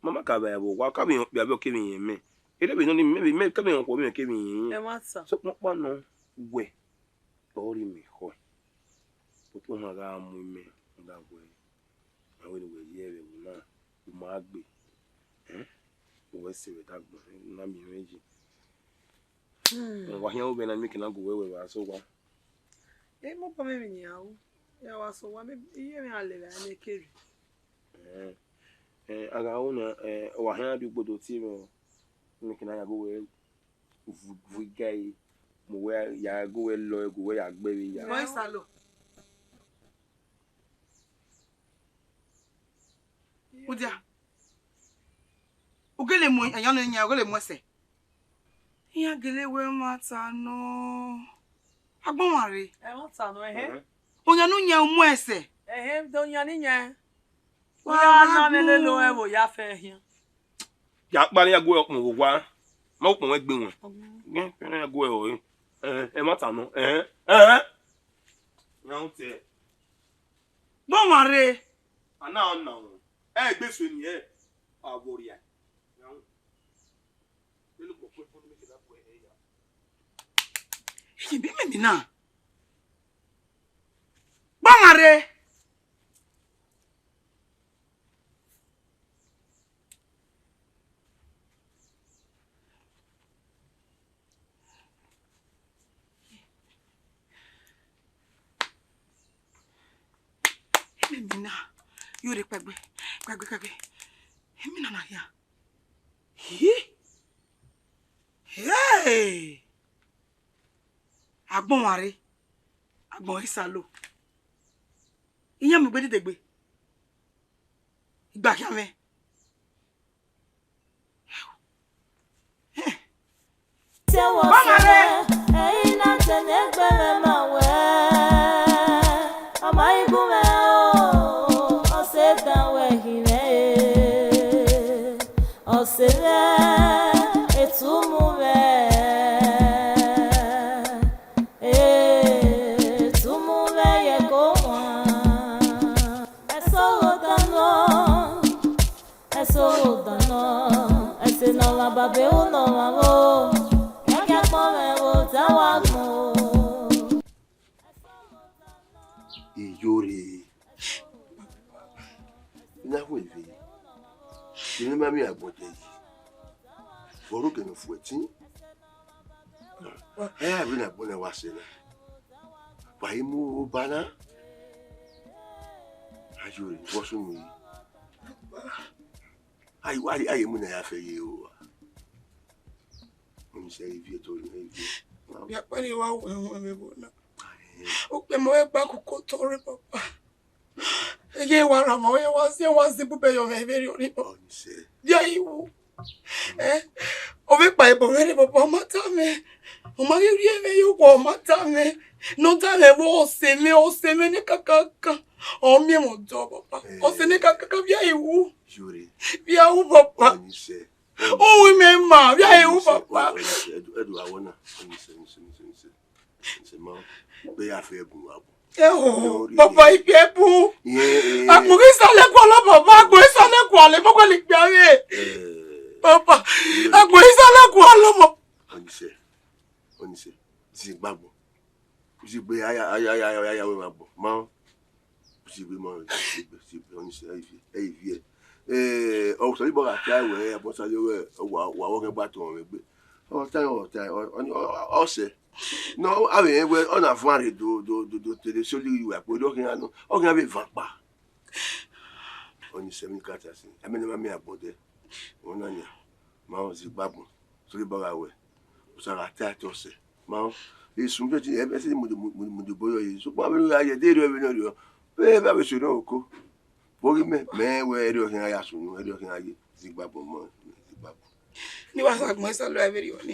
Mama ka ba e wa ka bi o ke mi yin me. Ere bi no ni me ka bi o ko mi ke mi yin. E mata. So mo pa no we. Ori mi ho. Popo ha ga mu me da we. Awe ni we ye we na. O ma gbe. We se we da gbo na mi meji. Wa hia o be na mi ke na go we wa so wa. E mo pa me mi ya o. Ya wa so wa me iye mi ale la me keri. Aga una wa hia bi gbodo ti mi ke na ya go we vu gai mo we ya go we lo go we ya gbe wi ya. Mo salo. Udia. Ogele mo eyan no nya ogele mo se. Iya gele we mata no. Agbonware. E mata no Onya no nya mu ese. Do nya ni nya. Wa na me le lo e bo ya fe hia. Ya pa ni ya go mo wa. Ma ko mo gbe won. Gen pe na go e o. E mata no. Nya o te. Bonware. Ana now. Eh, gbeso ni eh. Aboria. Now. You look for me make that boy eh. Be me na. Bangare. Mina, you re pagbe. Mina na ya. Hey! Agbon ware. Agbon isalo. Iyan mi gbe didegbe. Igba kya me. Bamare, eina tenegbele mawe. Amai gume o, oseta wehine. Osele etumume. Etumume yekoma. Eso dano, ese no la babe uno mamo. Iyore. Ina huevi. Ina mami agbode yi. Foro ke no fuetin. Abi na bona wasena. Wa imu bana. Ayore, wosu mi. Ai mu na ya fe yi o. Say if you told me, ya pari wa we bona. O pe mo e gba koko tore papa. Ege wa ra mo ye wa se bube yo me very ori po. Ya iwu. O ve pa e bo very papa mata me. O ma ri me yo ko mata me. No ta me wo o se me ne kakaka. O mi mo do papa. O se ne kakaka ya iwu. Jure. Ya u papa. Oh, remember, yeah, you papa. Edu awona. Se ma be ya fe bu abo. Papa ipebu. Agbo sale ko lo papa, agbo sale ko ale papa le gbe are. Papa, agbo sale ko lo mo. Onise. Ti gbagbo. Ti gbe aya we mabo. Ma. Ti gbe mo. Ti gbe onise vie. O so ibo ata we abosa yo wa wo ke gba to me gbe o se no ave we on a fare do tele soli we apo do kin anu o kin be vapa oni se mi kata sin amene ma mi abode wona nya ma o si gbabun so ibo ra we o sa ata to se ma o isun je ti e se mo de boyo yi so pa be aye de re be no ri o be ba be so no ko Bogi me we eri okin aya sunu eri okin aye zigbabo mo zigbabo ni wa sa mo sa lo every one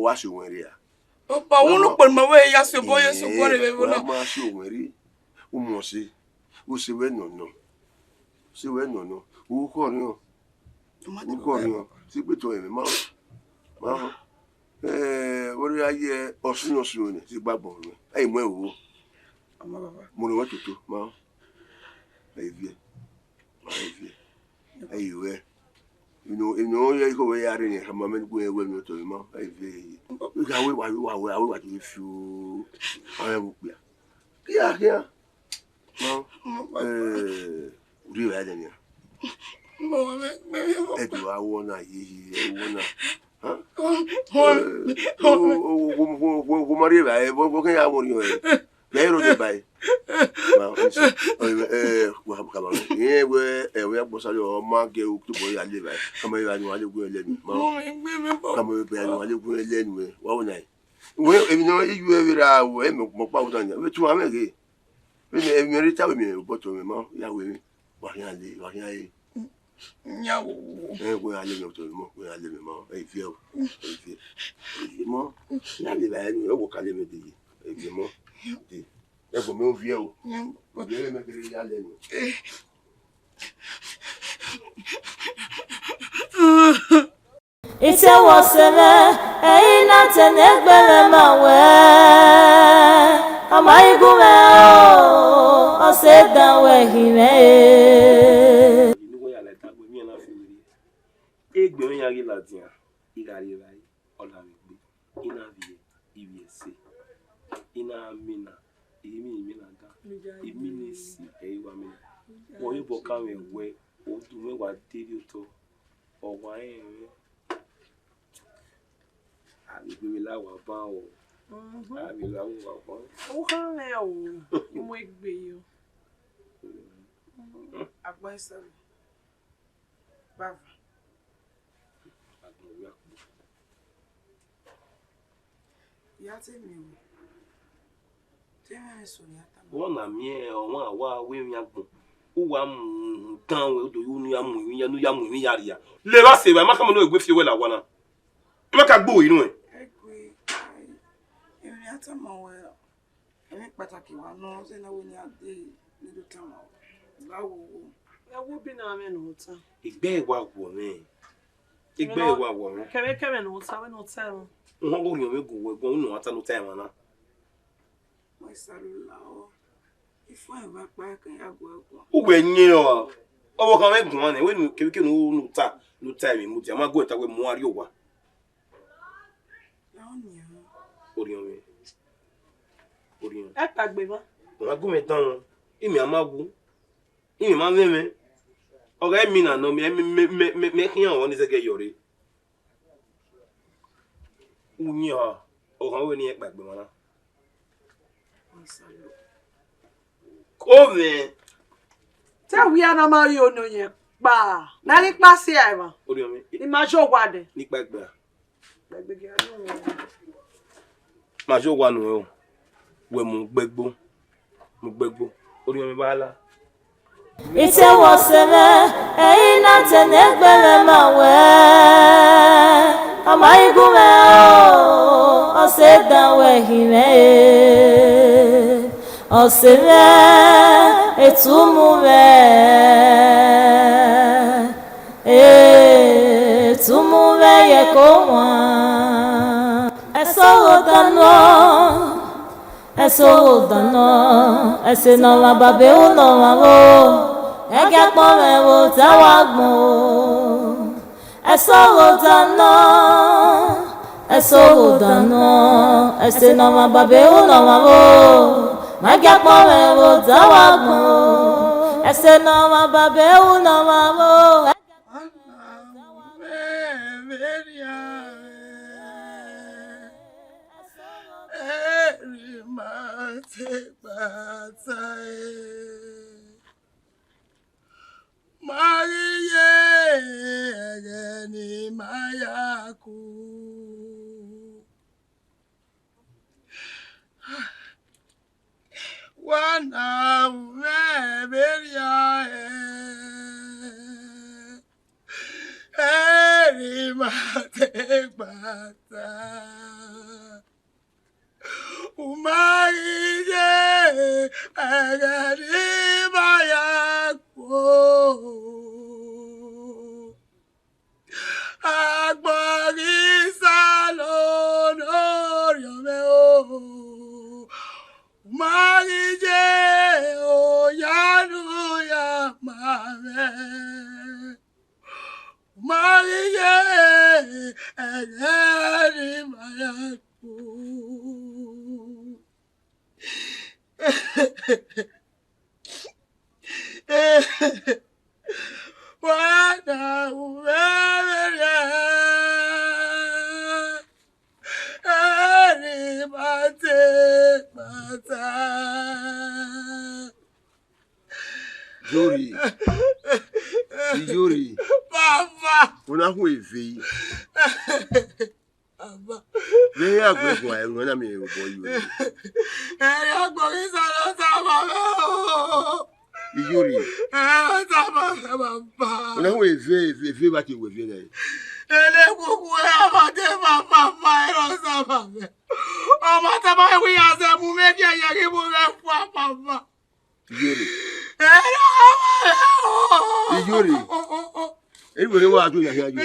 wa se won ri a papa won lo pe mo we ya se boye so ko re be no ma se won ri o mo se o se we no o ko ri o ti pe to emi ma ori aye osun ni zigbabo mi ai mo ewo mo ro wa tutu ma Aivie. Aiwe. You know, you go where in a moment go away to him. Aivie. You can wait what if you yeah. No. Real Adenia. Edu I wanna huh? Oh, Maria, what can I want you? They buy. We abosale o ma ge o to boy ale bai kama yo anu ale gun elenu kama yo be anu ale gun elenu wa wona we emi no yu e wira wo e mo pa wutan we tu amege we ne emi ri ta we mi boto mi mo ya we wa yan le nya wo we ale mi to mo we ale mi mo e fi mo ya le bai ni o wo kale mi de e fi mo di e go me o fi o le me kere ya le ni Ite wasele, eina tenegbele mawe. amaigume o se dan we hime Ni wo ya le ta gbe mi na fi ri. Egbe mi ya ri la dia. Igari rai ola mi gbe. Ina vie IVC. Ina mina. Imi mina ga. Imi ni si e wa mi. Wo yo bo ka we we o du me wa deri to. O wa en. Abi mi la wa ba o. Abi la wa ba. O kan le o. Mo egbe yo. Agba esa. Bava. Ya te mi o. Te me so ni ata. Wọ́n na mi ẹ ọ̀wọ́n àwa awé mi agbọ̀n ó wà mú tán wẹ̀ odò yóò ní amú ìwé yẹn ní amú ìwé yàrá yà lè wá sí ìwà ẹ̀ má kàmú náà ìgbé fi ewé là wà náà ẹ má kà gbó inú ẹ̀. Egbe. Emi ata ma we. Emi pàtàkì wa no se na wo ni ade ni do ta ma. Báwo. E wo bi na me no ta. Ìgbẹ́ ìwà wọ̀ ní ìgbẹ́ ìwà wọ̀ ní. Kẹ̀mẹ́kẹ̀mẹ́ no ta we no ta. Wọ́n kò yàn mí gùn wẹ̀ gan nínú ata ló tẹ̀ wọn náà. Mo salula o. Ifo e ba pa kan ya go ego. Ó wẹ̀ yín ọ ọwọ́ kan mẹ́gùn wọn ni wẹ́n nu kékeré ló ta ẹ̀mí mu tí a má gbọ́ ìtawé mú arí òwà. Orí ọ̀rẹ́ orí ọ̀rẹ́. E pa gbe mo. Wọ́n á gún mi tán wọn ìmì àmà wú ìmì máa mẹ́mẹ́ ọ̀rẹ́ mi nànà mi kí hàn wọ́n ní sẹ́kẹ̀ yọ̀rẹ́. Wúnyí ọ ọ̀ràn wo ni ẹ gbàgbé wọn náà. Kóòmù Te wi ana ma yo no yen pa. Na ni pa si ai ma. orí ọ̀rẹ́ Ni ma jo wa de. nípa ẹgbẹ́ Gbegbe ge no. máa ṣó wà nù ẹ o wẹ̀ mú gbẹ́gbó orí ọ̀rẹ́ bá lá. ite woseme eina tenegbere mawe amaigume o se dan we hime o se me etumume ye kowa eso dano ese no la babe uno mamo ege pome wo tawagmo eso dano ese no la babe uno mamo ege pome wo tawagmo ese no la babe uno mamo Maria gani mayaku wana meberia eri mate bata umaije agari mayaku agbori salon oriome o umaije oyanu ya mame umaije agari mayaku wana umeria ari mate mata Jori papa una hu evi papa le ya gbe ko ẹrù na mi o boy you eri agbori salo sama me Jori sama papa una hu evi ba ti we vi na ele kuku e amade papa ero sama me ọmọ tama wi ase mu me ki aya ki mu me fu papa Jori ero Jori e wo wa tu ya Jori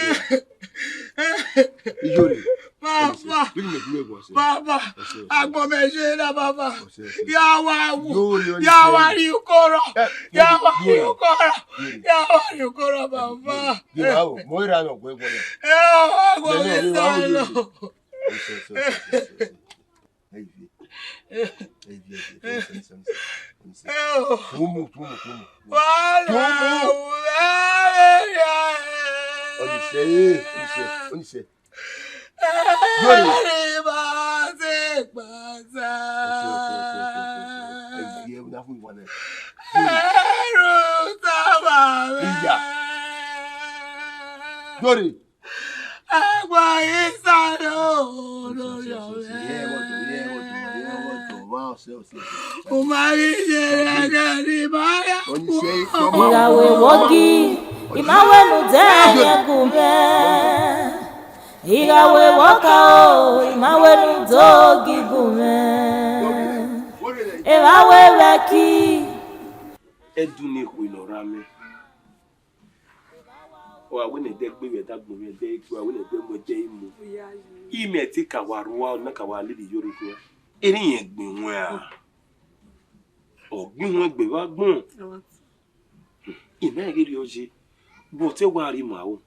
Ijori. Papa. Bili me duwe go se. Papa. Agbo me je na papa. Ya wa wu. Ya wa ri ukoro. Ya wa ri ukoro. Ya wa ri ukoro papa. Diwa o, mo ira no gwe gwe. Agbo me salo. Tumu. Wala. Onise. Dori. Agua isalo. Irawe wogi imawe nudenye kume Irawe wakao imawe nudogi kume Irawe weki Eduni kuinorame wa wene de gbe we dagbo me de wa wene de mo de imu ime ti ka waruwa na ka wa lidi yoruku eri yen gbin won a ogbin won gbe wa gbon ime giri oje bo te wa ri ma o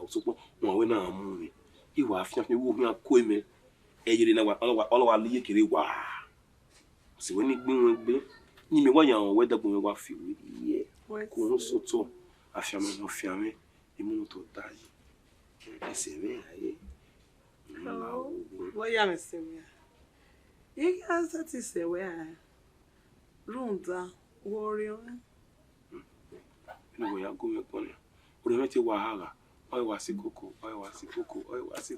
so po won we na mu mi iwa afian mi wo mi ako eme eyire na wa olowa liye kere wa si we ni gbin won gbe ni mi wa yan we dagbo me wa fi we ye ko no so to afiame no fiame imu to dai esebe aye What ya me say me? You can say we are runda warrior. ni wo ya go me pon ore me ti wahala oi wa sikoko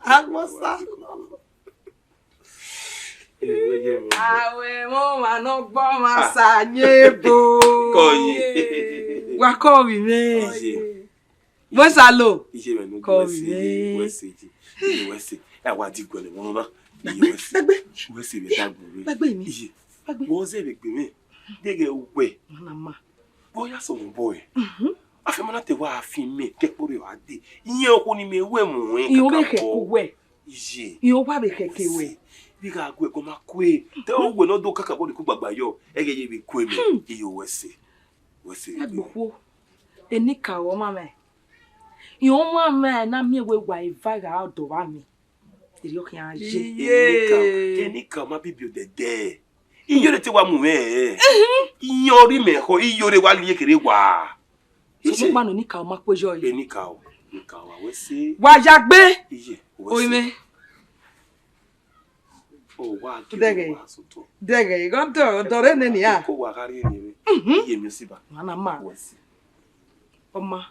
Agbosa. Awe mo ma no gbo ma sanyebo. Koyi. Wa ko mi me. Mo salo. Ije me no Ko go mi. wese e wa di gole won na wese be dagbo re Gbagbe mi. ije Gbagbe. wo se be gbe mi dege we Mana ma. boya so mo boy afi mo na te wa afi mi ke pori o ade iyan ko ni me we mu wen Iyo be ke ko we. ije Iyo wa be ke we. bí ká gbé ko ma kwe te o gbe no do kaka bo ku gbagba yo ege ye bi kwe mi iyo wese Agboko. Enika o ma me. Iyo ma me na mi we wa ivaga odo wa mi. Iri o kan aje. enika ma bibi o dede iyo le ti wa mu iyo ri me ho iyo re wa liye kere wa So ma no nika o ma pejo yi. enika o wese Wa ya gbe. iye Oime. o wa ki Dege. wa so to Dege, you got to re ni ya. ko wa kari ni iye mi si ba Mana ma. wese Oma.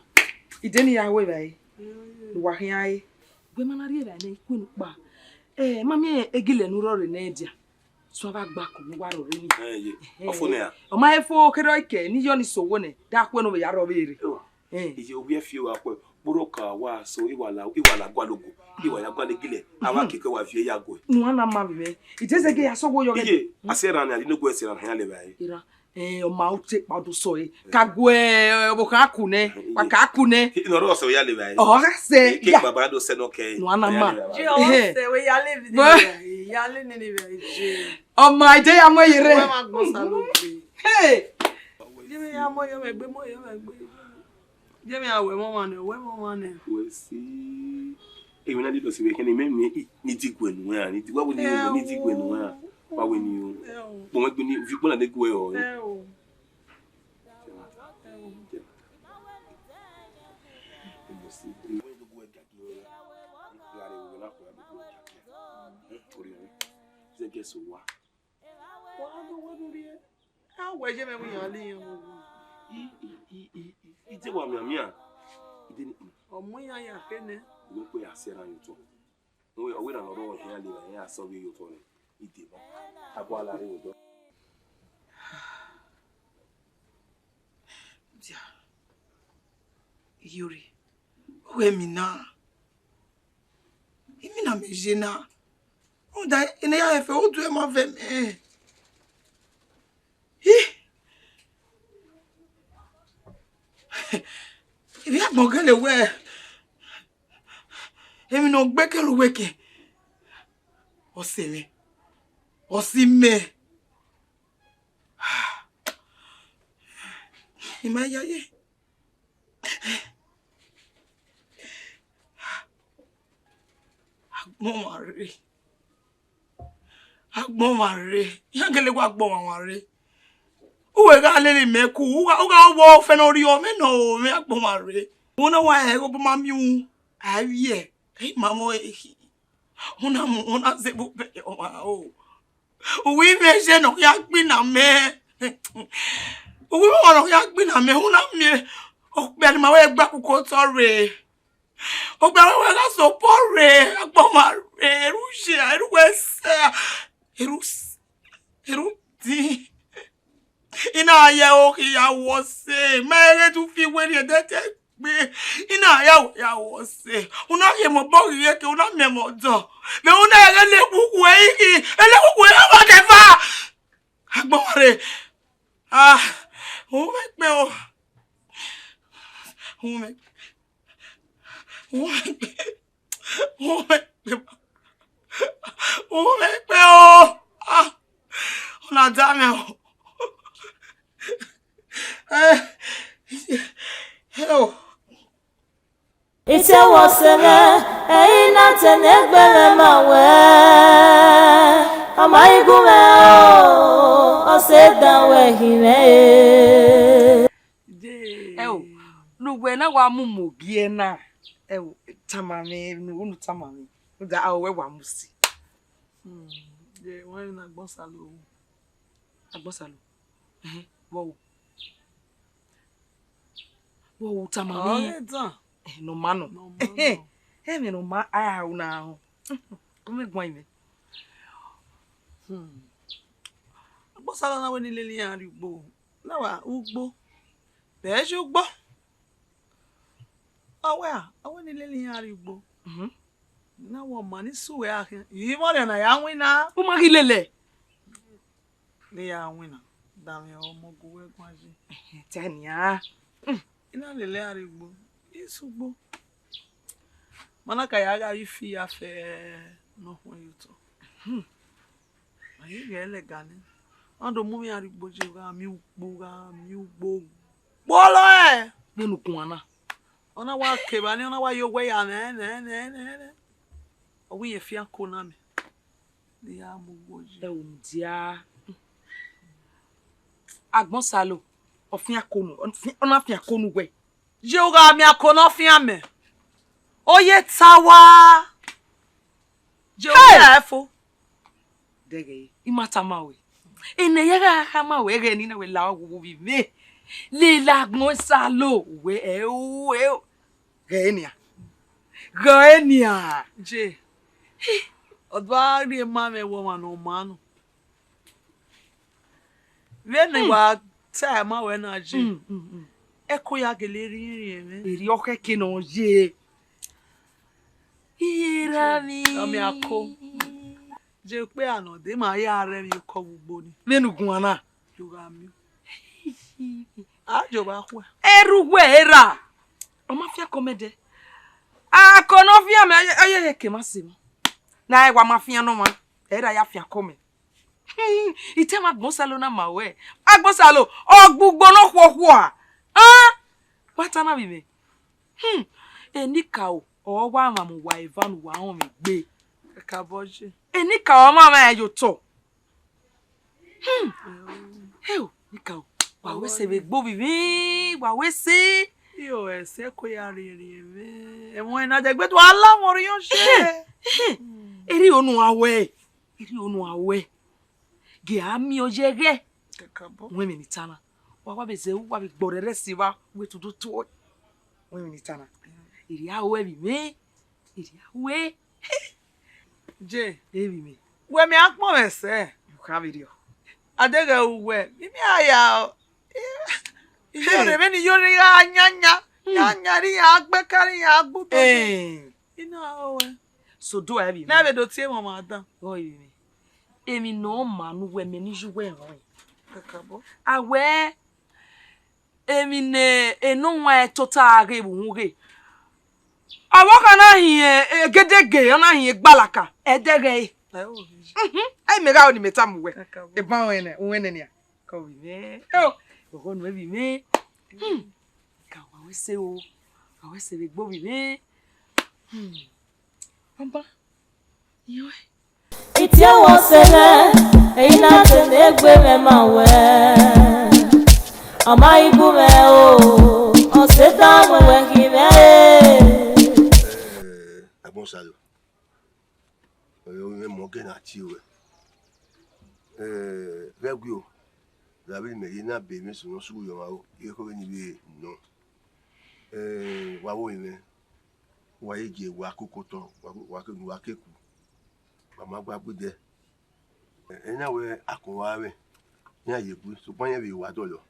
Ide ni ya we bai. Wa hin ai. Gbe mana ri ere na iku nu pa. Mami egile nu ro re na edia. So ba gba ko wa ro re ni. ye ofo ne ya Oma efo kero ike ni yo ni sowo ne. Da ku no ya ro be ere. iye obi e fi wa po buroka wa so iwala gwalogo iwala gwalegile awa keke wa fi ya go Nu ana ma be. Ije se ge ya so wo yo ge. iye asera na no go esera na le bai Ira. Oma o te pa do so e. Ka gwe bo ka ku ne. Pa ka ku ne. no ro so ya le bai O ga se ke ya. baba do se no ke Nu ana ma. we yale vi ni yale ni be je. Oma ije ya mo ire. We ma gbo salo pe. Hey. Jemi ya mo yo me gbe. Jemi awe mo ma ne. we si e mi na di do si we ke ni me ni ti gwe nu ya ni ti wa wo ni o ni ti gwe nu ya wa we ni o bo me gbe ni fi po na de gwe o so wa We je me mu yan le yan. ite wa mi amia ide ni Omu yan ya kene. wo pe asera yo to wo o we na lo ya le ya so bi yo to ni ide ba agwa la re yo do Dia. Yuri. We mi na. Imi na me jena. O da ina ya efe o du e ma fe me. Ibi agbon kan le we. Èmi no gbẹ́kẹ̀lú weke. Oseme. Osime. Imayaye. Agbon mare. Yangele kwa agbon mare. Uwe ga lele meku. Uga wo fenori o me no me agbon mare. Una wa e go ma miu. Awie. Hey mamo e. Una se bu pe o ma o. Uwe me je no ya gbi na me. Uwe mo no ya gbi na me una me. O pe ni ma we gba ku ko tore. O gba we ga so pore agbon mare. Eruje, eruwese. Eruti. Ina ya o ki ya wo se. Mere tu fi we ni dete gbe. Ina ya wo se. Una ye mo bo ye ke una me mo do. Me una ele kuku e iki. Ele kuku e ma ke fa. Agbon mare. O me pe o. O me pe o. Ona dame o. Hello. Ite wasele, ina tenegbele mawe. Amaigume o, osedanwe hime. Lugwe na wa mumu bie na. Tamame, unu tamame. Uda awe wa musi. Je, wọ́n na agbọ́sàlò. Agbọ́sàlò. Wow. Wow, tamame. No mano. Me no ma aya una ho. Come gwan ime. Agbọ́sàlò na we ni lele yan rigbo. Na wa ugbo. Be je ugbo. Awe ni lele yan rigbo. Na wo mani suwe akin. Yi mo na ya wina. O ma gilele. Le ya wina. Dami o mo go we gwanji. Tania. Ina lele arigbo. Isugbo. Mana ka ya ga ifi afe no won yuto. Ayi ge le gani. Ando mu mi arigbo je ga mi ugbo. Bolo e. Nenu kunana. Ona wa keba ni ona wa yogwe ya ne. Owi ye fi akona mi. Ni ya mo goji. Dia. Agbonsalo. Ofin akonu. Ona fin akonu we. Je o ga mi akona fin ame. Oye tawa. Je o ga efo. Dege. Imata mawe. Ene yega ha mawe ge ni na we la wo bi me. Le la Agbonsalo we e. Genia. Je. Odwa ri ma me wo ma no manu. Vene wa ta ma we na je. Eko ya geleri eme. Eri oke ke no je. Irami. Ami ako. Je pe ana de ma ya re mi ko gbogbo ni. Nenu kunana. Yoga mi. Ajo ba kwa. Eruwe era. O ma fia komede. Akono fia me aye ke masimo. Na wa ma fia no ma. Era ya fia come. Ite ma Agbonsalo na mawe. Agbonsalo ogbugbo no kwoku a. Pata na bibe. Enika o wa ma mu wa Ivan wa won mi gbe. Ka boje. Enika o ma ma yo to. Nika o. Wa we se be gbo bibi, wa we se. Yo ese ko ya rere me. E mo na je gbe to alamori yo se. Eri onu awe. Ge ami ojege. Kakabo. Wemi ni tana. Wa be ze wa be gborere si wa we to do to. Wemi ni tana. Eri awe bi me. Eri awe. Je, Ebi me. we mi akpon ese. You have video. Adege uwe. Mimi aya. Iyo re me ni yori ya nyanya. Nyanya ri ya agbekari ya agbudo. Ina owe. So do I be. Na be do tie mo ma dan. Oh ebi me. Emi no manu we me ni juwe ran. Kakabo. Awe emi ne enu wa tota re bu nre. Awaka na hi gedege na hi gbalaka. Edege. Ai mega oni metamwe. E ba wene ne. Ka wi me. Oh, go no bi me. Ka wa we se o. Awe se be gbo bi me. Papa. Yo. Iti awo sele, eina tene gbe me mawe. Ama ibu me o, on se ta we ki me. Agbon salo. Oyo me mo ke na ti we. Regui o. David me ina be mi so no su yo ma o. E ko ni bi no. Wa wo ime. Wa eje wa kokoto, wa keku. Mama gba gbe ena we akunwa we ni ayebu so pon yen bi wa do lo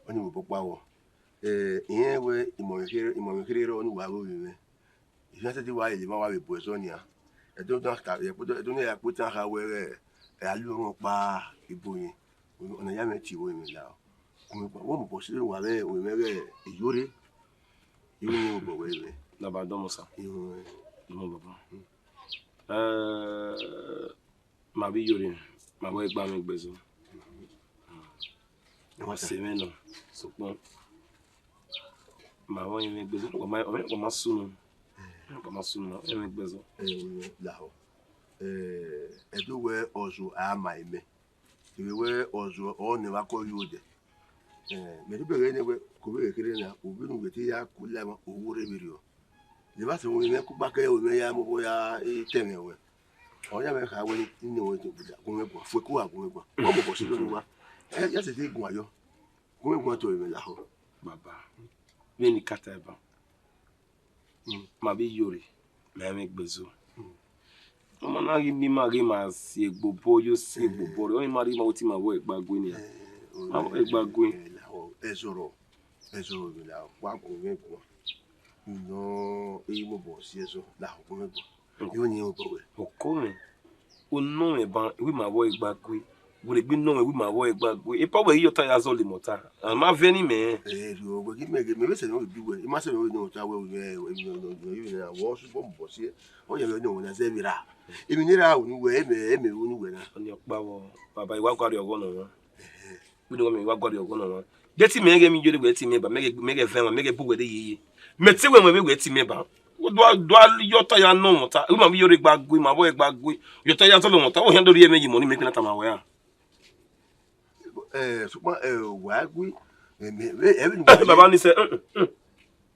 oni wo popa wo iyen we imo kere ro ni wa wo mi iyan se ti wa ile ma wa be bo so ni a e do ka e do ni ya po tan ka we alu won pa ibo yen ona ya me ti wo mi la wo mo bo si wa be o me be iyore ni wo bo we na ba do mo sa mo baba ma bi yori ma bo egba mi gbezo wa se me no so pon ma won mi gbezo ko ma sunu mi gbezo la o do we ozo ama ime we ozo o ne wa ko yode me do be ne we ko be kere na obi nu weti ya ku la ma owo re biri o le ba se wo me ku ba ke o me ya mo bo ya teme we oya me ka we ni wo to buda ko me bo fwe ku wa ko me bo o mo bo si lo wa ya se ti gun ayo ko me gun to me la ho baba we ni kata ba ma bi yori me mi gbezo o ma na ri mi ma ri ma si egbobo yo si egbobo o ma ri ma o ti ma wo egbagwe ni ma wo egbagwe ezoro mi la wa ko me bo no e mo bo si eso la ko me bo yo ni o bo we o ko me o no me ba we ma wo egbagwe we le gbe no me we ma wo egbagwe e pa we yo ta ya zo le mota ma veni me ro we ki me be se no bi we ma se we no ta we we na wo su bo si o ye no na se mi ra emi ni ra o ni we eme o ni we na oni opa wo baba iwa gwari ogo no won we do me iwa gwari ogo no won je ti me ge mi jore we ti me ba me ge fe me ge bu we de yeye me ti we ti me ba do yo ta ya no mota we ma bi yore gbagwe ma bo gbagwe yo ta ya so lo mota o hen do ri emeji mo ni me kina ta ma we ya ṣùgbọ́n wà gwi e baba ni se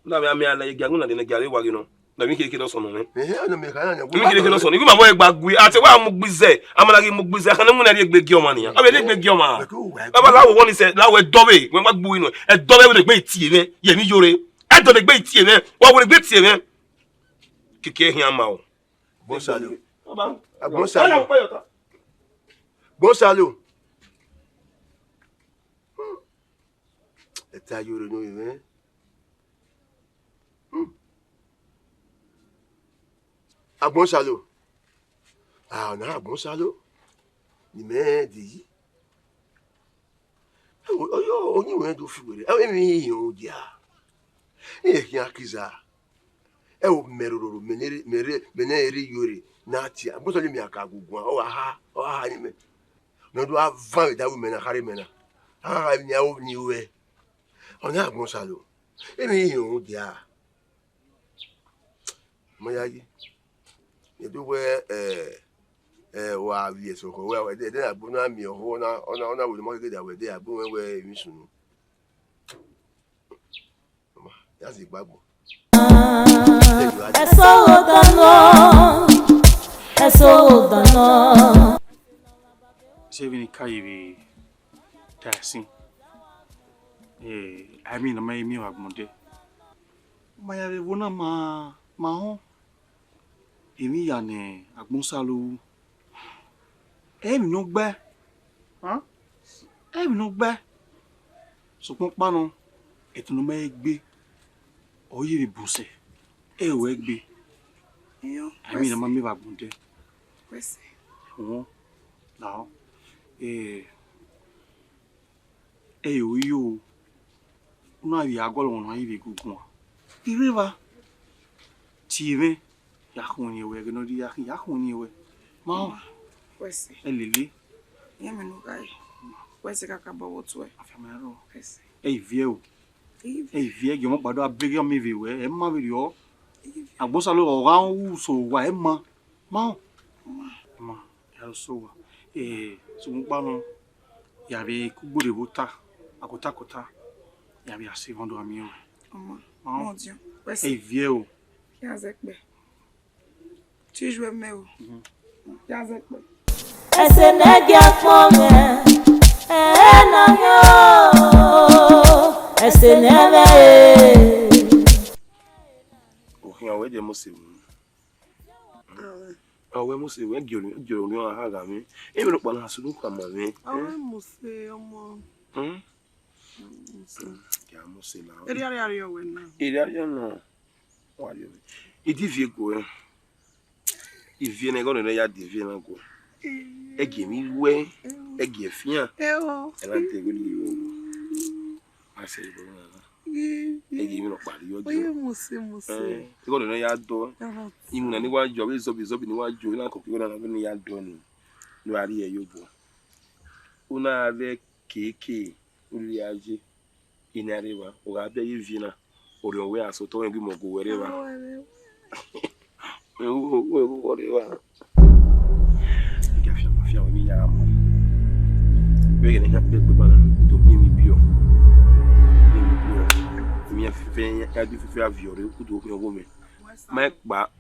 na me ala ye gagun na de na gare wa gino na mi keke lo so no me ona me kana mi keke lo so ni we ma bo gbagwe ati wa mu gbize amala gi mu gbize kan mu na ri egbe gi o ma ni abi le egbe gi o ma baba lawo won ni se lawo e dobe we ma gbu inu e dobe we le gbe ti me ye mi yore e do le gbe ti me wa wo le gbe ti me keke hin ama o bon salut baba bon salut bon salut eta yore no me agbon salut na agbon salut ni me di oyo onyi we do fi were mi o dia e ki akiza e o meroro meneri yore na ti agbon salut mi aka gugun o ha ni me no do ava da we me na kare me na ni o ni we ona agbon salut mi o dia mo ya yi e do we wa vi eso ko we de na bu na mi o ona we mo ke da we de abu we mi sunu mama ya si gbagbo eso dano se vini kai vi tasin I mean my mi wa gmonde ma ya we wona ma ho èmi ya ne agbonsalo èmi no gbe èmi no gbe so pon panu etunu ma egbe oyi bi buse e o egbe yo èmi na ma mi wa gmonde kwese won na o yo una vi agolo won ayi bi gugun ire ba TV. Yakuni we no di yakuni we. Ma. Kwese. Elele. Yeme no guy. Kwese kakaba wotwe. Afamero. Kwese. Vie o. Vie ge mo gbado abege mi vi we. E ma vi yo. Agbosa lo ora u so wa e ma. Ma. Ya so wa. So mo pa no. Ya bi kugbore bota. Akota kota. Ya bi ase vondo ami o. Mon Dieu. Kwese. Vie o. Yazekbe. Tu joues meu. Yazekbe. Ese negia fome. Na yo. Ese neve. Ohin awe de Muslim. Awe Muslim we joro ni ha ga mi. E mi lo pa na sunu kwa ma mi. Awe Muslim omo. Ya Muslim la. Eri yo we na. Eri no. Wa yo. Idi vie go e. Ivie na go no ya de vie na go. Ege mi we, ege fian. Ewo. Ela te go li o. Ase bo na. Ege mi no pari yo jo. Oye Muslim. Ti go no ya do. Imu na ni wa jo we zobi ni wa jo na ko ko na ni ya do ni. Lo ari e yo bo. Una ave keke uri aje. Inariwa o ga be yivie na. Ori o we aso to en bi mo go were ba. Whatever. Fia o mi ya mo. We gonna have people bana to mi bio. Mi ya fe ya di fe aviore ku do ko wo me. Ma gba.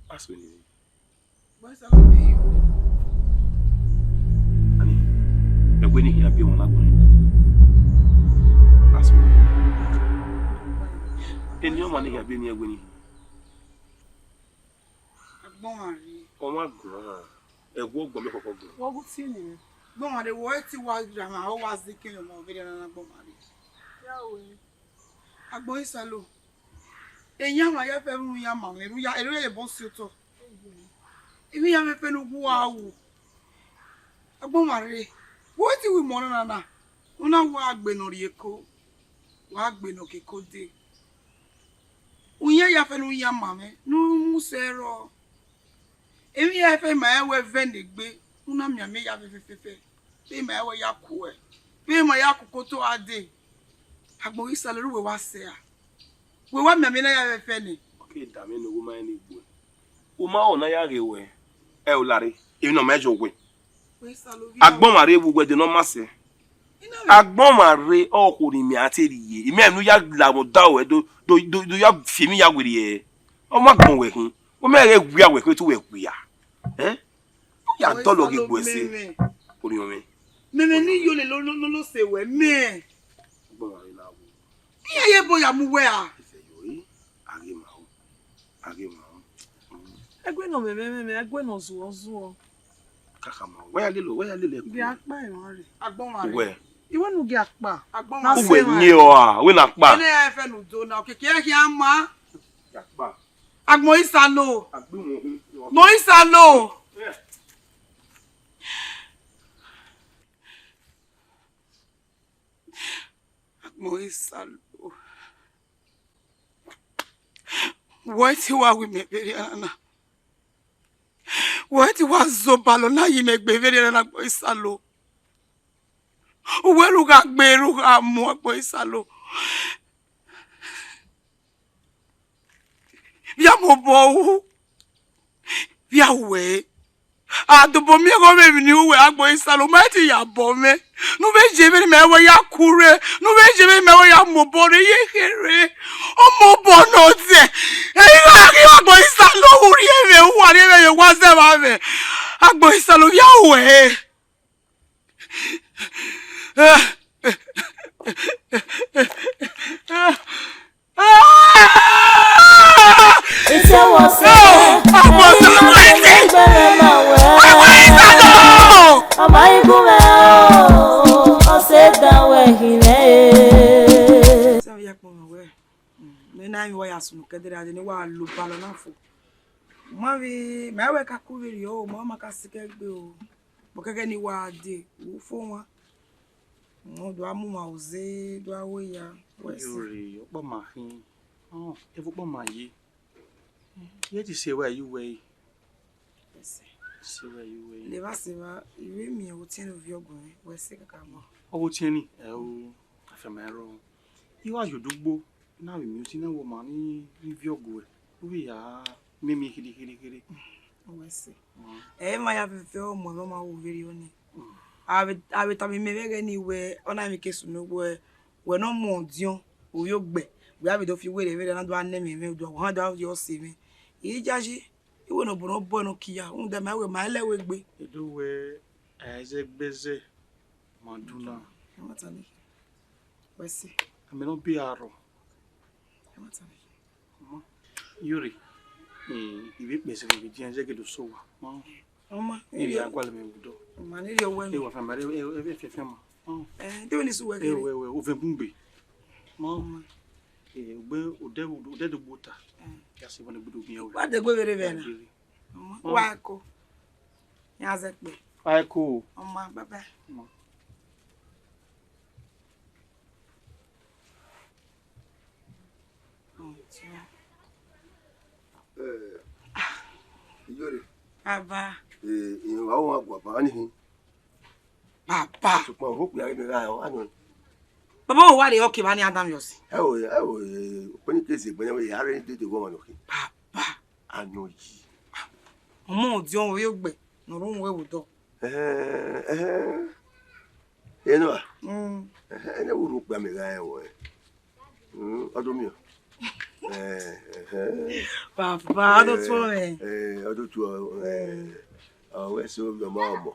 Aso ni. Bosa lo be. Ani. E gwe ni ya bi won la ko. Aso. Eni o ma ni ya bi ni e gwe ni. Ọmọ àgbọ̀n ẹ̀gbọ́n ọgbọ̀n mi kọ̀kọ́ gbọ̀n. Wọ́n ti ní gbọ́n wọn de wọ́n ti wá drama ó wá sí kí ọmọ òbí dáná gbọ́n wọn rí. Agbọ́n ìsàlò èyí àwọn ayẹ́fẹ́ rú ya màmí ẹ̀rú yẹ̀ bọ́n sí ọ̀tọ̀. Èmi yà mẹ́fẹ́ ní ogún wa wò. Agbọ́n wọn rí wọ́n ti wí mọ́ náà wọn náà wọ́n àgbẹ̀nà rí èkó wọ́n àgbẹ̀nà kékó dé. Òyìn ayẹ́fẹ́ ní ya màmí ní mú sẹ́rọ̀. Emi ya fe ma ewe venegbe una mi ame ya fefefe pe ma ewe ya ku e pe ma ya ku to ade agbon isale ruwe wa se a we wa mi ame na ya fe ni Okay da me no wo ma ni gbo o ma o na ya rewe e o lare emi no mejo we agbon ma re gbogbo de no ma se agbon ma re ọkùnrin mi ati riye emi enu ya la mo da o do ya fi mi ya were e o ma gbon we hun o me re gwi awe ko tu we gwi ya ya tolo gi gbo ese ori o me meme ni yo le lo se we me gbon ma re la wo iye boya mu we a ife yo yi age ma o egwe no meme egwe no zuo kaka ma we ya le bi apa iran re agbon ma re we iwe nu gi apa agbon ma we ni o a we na pa ene ya fe nu do na okeke ki ama ya pa agbon isalo agbon mo isalo Moisalo. What you are with me, Veriana? What you are so balona you make Veriana Moisalo? Where you got Beru more Moisalo? Yamobo. Yahweh. Do bomi go me ni we agbo isalo ma ti ya bomi nu be je me we ya kure nu be je me we ya mobo re ye here o mobo no te e ga ki agbo isalo uri e me wa re me ye wa se ma me agbo isalo ya we It's a was am I go I said that way he lay. So ya ko we me na mi wa ya sunu kedere ade ni wa lo balo na fo mo vi me we ka ku vi o mo ma ka sike gbe o bo keke ni wa de wo fo wa mo do amu ma oze do awo ya Yuri, opa mahin. Oh, if you want my ye. Yet you say where you way. See where you way. The vast you me will tell of your going. We're sick of come. Oh, Tierney, oh, Afamero. You are your dubo. Now you muting a woman if you're good. We are Mimi Hiddy. Oh, I see. Eh, my have a film, my mama will very only. I would tell me anywhere on any case no where we're no more Dion or your bed. We have it if you wait a very another name, you do 100 your saving. He judge it, you will not born no Kia, on the my leg be. You do where as a busy Manduna. What's on it? Let's see. I may not be arrow. What's on it? Yuri, if basically the James get to sow. Mama, Maybe I'm calling me Budo. Man, you're well. You are married, oh, doing this work. Over Bumbi. Mama, well, devil, dead water. Just when the Budu be over. What the go very well. Why go? Yazek. I cool. Oh, my baba. Yuri. Baba. You are what anything. Papa. So, my hope you are in the line. Baba, why they okay, Vanny Adam Yossi? Oh, when it is when we are ready to go on. Papa. I know ye. Mo Dion will be no room where we do. You know, I never look by me. I don't know. Papa, I don't know. I don't know. Oh, so your mom.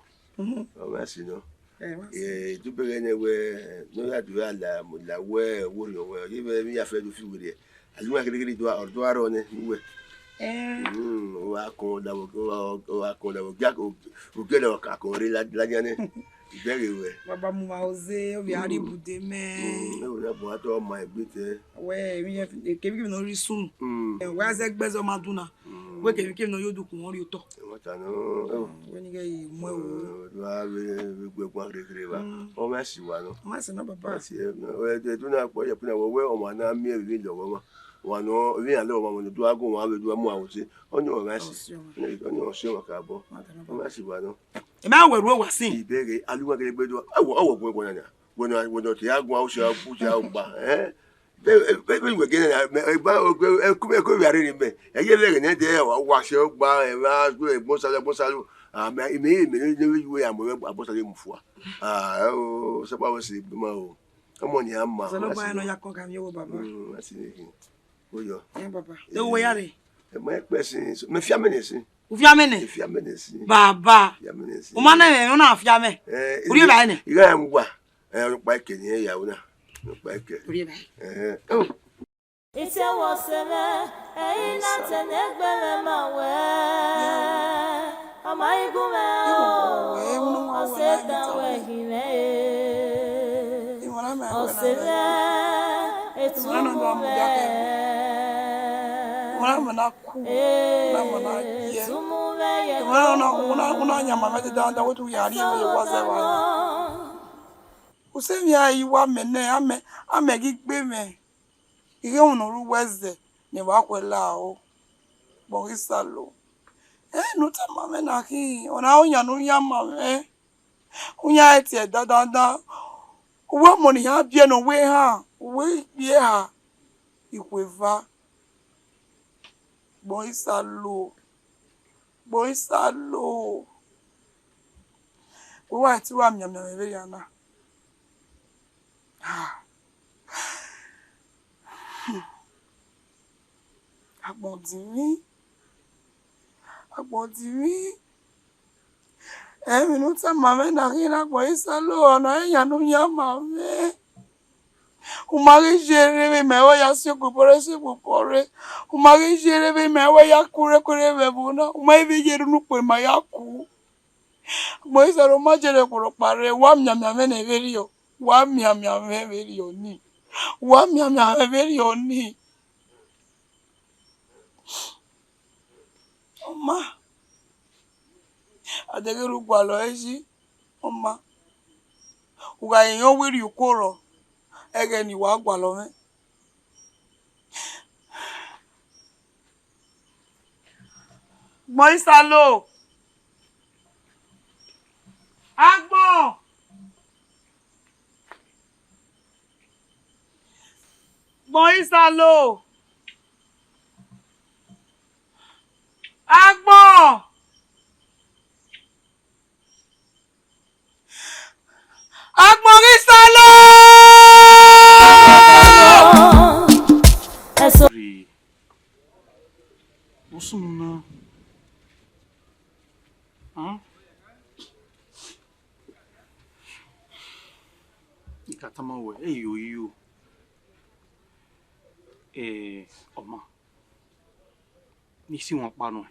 Oh, I see no. To be anywhere, no, that you are la where would you were. Even me afraid to feel with it. I do not get it or do our own. I call that will go. I call that will get a caco, Lagane. Very well. Baba Mauze, we are able to me. What all my bit, where we have a cave no soon. And where's that bezel Maduna? Where can you give no you do come on you talk? What I know When you get more, do I will go one river? Oh, Massy one. Master number pass. They do not put up away on one arm mere window. One or we alone when you do I go on with one more on your massy on your show cabo. Massy one. A man will roll sing. Beg, I look at the bed. Oh, when I would not go out, shall put out by, eh? Baby, we're getting a could be in bed. And you're letting it there or wash your bar and last way, most of the Bosalu. I may the way I'm about him for. Oh, suppose he mo. Come on, Yamma. So nobody know your cock and your Baba. I see. Oh, your Papa. The way are they? My question is, my family. Ufiamene. Baba. Umana me una afiame. Uri ba ni. Iga mgwa. Pa kenye ya una. Pa ke. Uri ba. Oh. Ite wasele ina tenegbele mawe. Amaigume o. Oseta wehime. Osele etume. Una nyama mede danda wotu yari me wazewa usemi ayi wa mene ame gigbe me ihe unuru weze ni wa kwela o borisalo nuta mame na ki ona onya no ya mame unya eti dada uwe moni ha bie no we ha we bie ha ikweva borisalo Why to am yam very ana? Agbodiri. No time mama na rina borisalo na ya no ya mama. O mari jere me o ya se kupore. O mari jere me o ya kure bebuna. O mai be jere nu pe ma ya ku. Moisa ro ma jere kuro pare wa miamia me veri yo. Wa miamia me veri yo ni. Wa miamia me veri yo ni. Oma. Adegeru gwalo eji. Oma. Uga yen wiri ukoro. Ege ni wa gwalo me. Moisalo. Agbo. Moisalo. Agbo. Agborisalo. What's on huh? Ikatamawe, you. Oma. Nisi wọn pa no.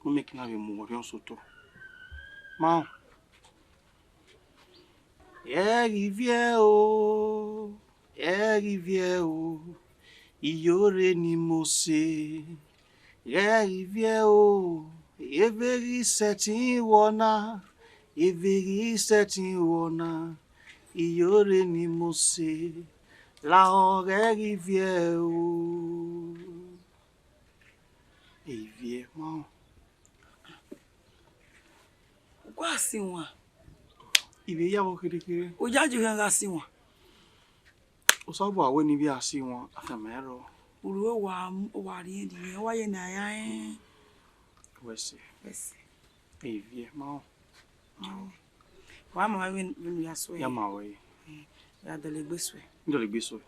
Mo make na we mo ori soto. Ma. Rivière o. Rivière o. Iyore ni mo se. Rivière o. Every setting wona. Every setting wona. Iyore ni mo se. La rivière o. Rivière ma. Kwa si wọn. Ibe ya wo kere. O jaju kan ga si wọn. O so bo awe ni bi asi wọn afemero. Uru wa ri ndi wa ye na ya. Wese. Rivière ma. Wa ma we ya so. Ya ma we. Ya dole gbeswe. Ndole gbeso.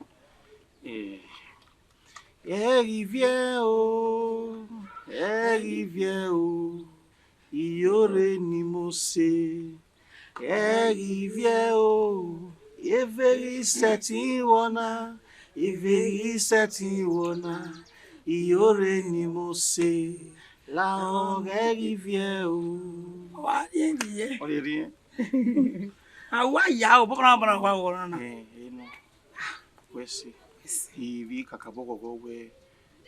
Rivière o. Rivière o. Iyore ni mo se. Rivière o. Every setting wona. Every setting wona. Iyore ni mo se. La rivière o. Wa ye ndiye. O le ri. Awa ya o bokra bana kwa wona na. No. Wese. Ivi kakaboko gowe.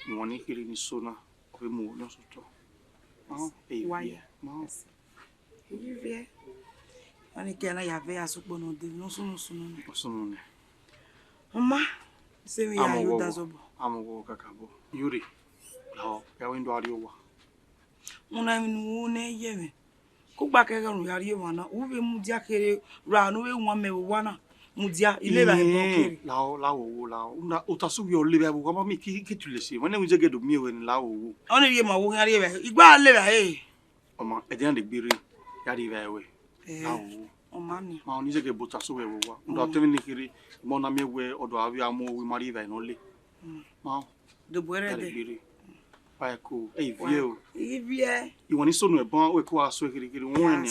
Ni woni kiri ni sona. Obe mo no soto. Why? Ani kena ya ve asukpo no de no sunu. Osunu ne. Mama, se mi ya yu dazobo. Amogo kakabo. Yuri. Lawo, ya windo ari owa. Una mi ne yeme. Ku gba kere run yari wa na. U be mu dia kere ra no we won me wa na. Mu dia ile ba bo kere. Lawo. Una otasu wi ole ba bo mi ki tu le se. Won na mi je gedo mi we ni lawo. Oni ye ma wo yari ba. Igba le ba Oma, e de gbere yari ba we. Lawo. Oma ni. Ma oni je ge botasu we wa. Ndo temi ni kiri. Mo na me we odo awi amo we mari ba no le. Ma. De boere de. Pa ko vie o. Vie. Iwon ni sonu ebon we ko aso kiri won ni.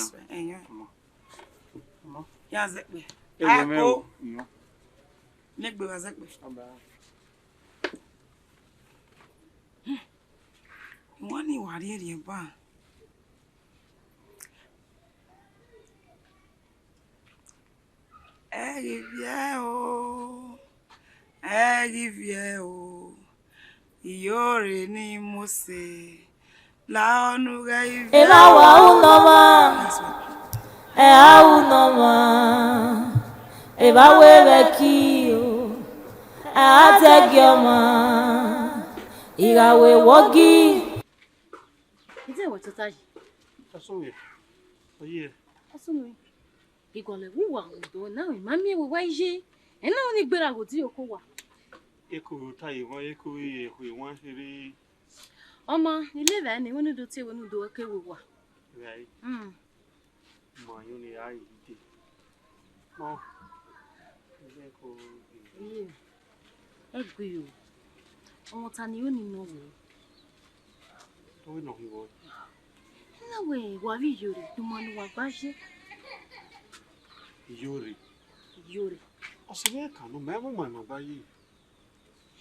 Mama. Ya zekbe. Ako. Negbe wa zekbe. Wọ́n ní ìwà rí èrè bá. Rivière o. Iyore ni mo se. La onu rivière. Eba wa unoma. Unoma. Eba we beki o. Ategi oma. Irawe wogi. Ite wa totaji. Tasowe. Oye. Asunwe. Igole wiwa odo na we mami we wa ije. Ena oni gbera go ti oko wa. Eko tayi won eko won sere. Omo ile ba ni wonu do te wonu do ke we wa. Right. Ma yo ni ai ide. Mo. Eko. Egbe yo. Omo ta ni oni no we. To we no hi wo. Na we wa ri yori to mo ni wa gba se. Yori. Osebe ka no me mo ma ba yi.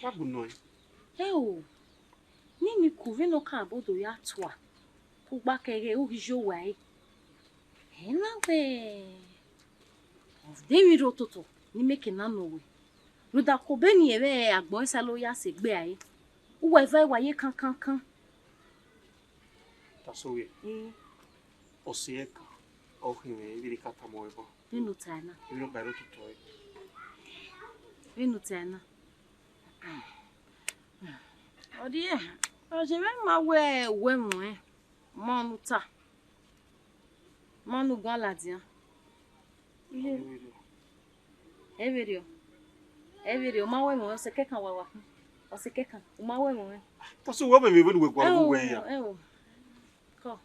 Wa bu no. O. Ni mi ku vi no ka bodo ya toa. Ku gba kere o jo wa e. Na we. Of dem ro toto ni make na no we. Ru da ko be ni ebe agbon sa lo ya se gbe aye. U wa vai wa ye kan. Tasowe. Osieka. Ohiwe ibiri kata mo ebo. Ninu tana. Ibiro baro tutoy. Ninu tana. Odie. Je vais m'avoir ouais moi. Mon ta. Mon grand la dia. Everio. Everio ma ouais moi c'est quelqu'un wa wa. C'est quelqu'un. Ma ouais moi. Parce que ouais mais veut nous quoi vous ouais. Ko.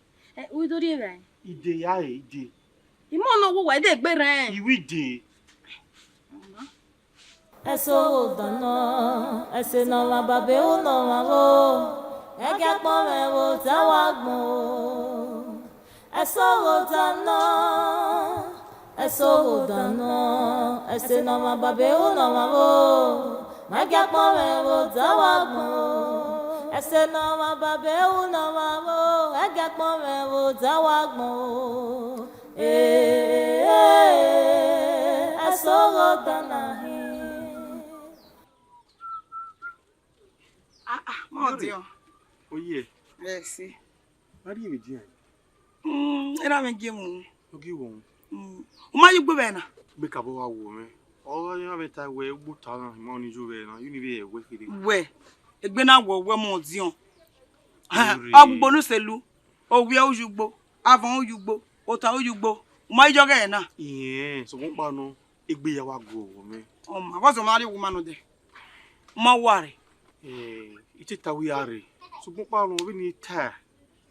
Oui do ri ben. Ide ya ide. Imo no wo wa de gbe ran. Iwi de. Eso dano, ese no ma babe o no ma wo. Ege pon me wo tawagbon. Eso dano, ese no ma babe o no ma wo. Ege pon me wo tawagbon. Ese no ma babe o no ma wo. Ege pon me wo tawagbon. Eso dano. Mon Dieu. Oye. Merci. Ari we di an. Era me gemu. Ogi won. O ma yugbe be na. Be ka bo wa wo me. O ya be ta we gbu ta na mo ni ju be na. You ni be e we firi. We. Egbe na wo we mon Dieu. Agbugbo nu selu. Owi ojugbo. Avon ojugbo. Ota ojugbo. O ma ijoge e na. Iyen, so won pa no egbe ya wa go wo me. O ma bo so ma ri woman no de. Ma ware. Iti tawi are. So won pa no we ni ta.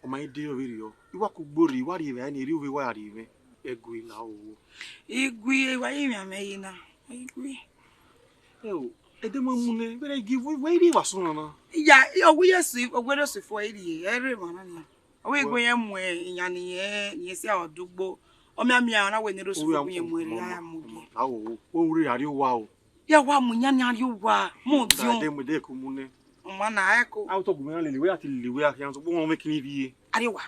O ma ide o viri yo. Iwa ku gbori wa ri be ni ri we wa ri me. Egwe la o. Igwe wa yi mi ameyi na. Igwe. O, ede mo mu ne, be give we ri wa so na. Ya, owo yesu, ogwedo so fo iri ere ma na ni. Owo igwe ye mu iyan ni esi odugbo. O mi ami na we ni ro so fo mi mu ere ya mu gi. La o, wo ri ari wa o. Ya wa mu nya ni ari wa. Mo di Da de o. mo de ku mu ne. Ma na eko. A to gu me na le we ati le we akan so bo mo me kini bi. Ari wa.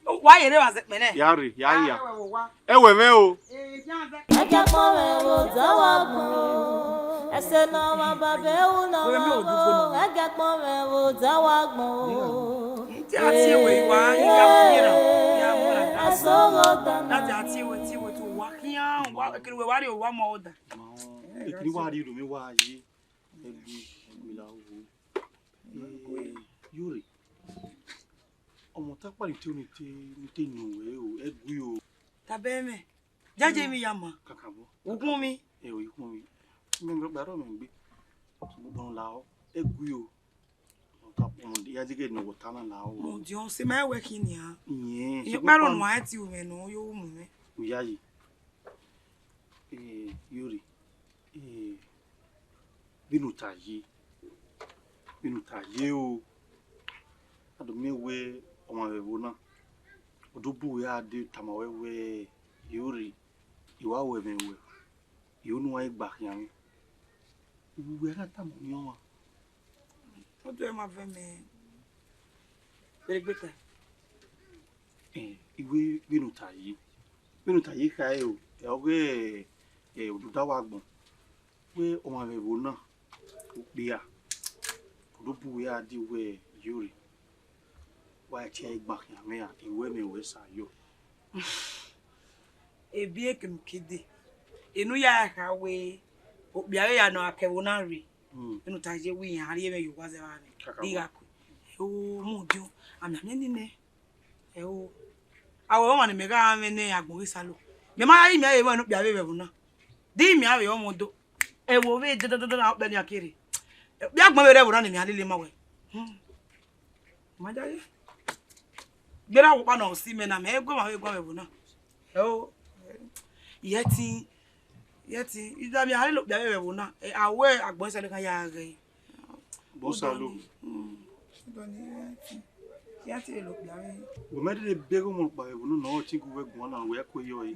Wa yere wa ze pene. Yari, ya ya. Wa. Ewe me o. Jan ze. Ege pon me wo tawagbon. Ese no ma babe o no ma wo. Ege pon me wo tawagbon. Ti ati we wa ya mira. Ya mura. Eso dano. Láti ati we ti we to wa kian wa kiri we wa ri o wa mo oda. Ekiri wa ri ru mi wa yi. Egbe la o. Yuri. Ọmọ ta pa ni ti o ni te nu we o, egbe o. Tabe me. Jaje mi ya ma. Kakabo. Ogun mi. E o ikun mi. Mi ngro gba ro mi gbe. Mo don la o. Egbe o. Ta po mo ya jige no wota na la o. Mo di on se ma we kini a. Iyen. Ye paro no ati o me no yo mu me. Uya yi. Yuri. Binu ta ye o. Ado mi we ọmọ ewo na. Odobu ya de tamawewe Yuri. Iwa we me we. Yo nu wa igba yan. We ra ta mo ni o wa. O do e ma fe me. Beregbeta. Iwe binu ta ye ka e o. E oge oduda wa gbon. We ọmọ ewo na. O pe ya. Odobu ya de we Yuri. Wa ti igba yan me ya iwe me we sa yo. Ebi ekem kide. Enu ya ka we obiare ya no akewo na re. Enu ta je wi yan ari me yo wa ze ba ni. Diga ku. O mu di o. Ami ni ne. O. Awo ma ni me ga me ne agbon salo. Me ma yi mi aye no biare be na. Di mi awe o mo do. E wo we de na pe ni akere. Bi agbon be re bo na ni mi alele ma we. Ma jaye. Gbera wo pa na si me na me egwe ma we gwa me bo na. O. Yeti ida mi ari lo bi awe wo na. Awe agbon salo kan ya re. Bo salo. Yeti lo bi awe. Wo me de bego mo pa ewu no ti gu we gun na we ko yo yi.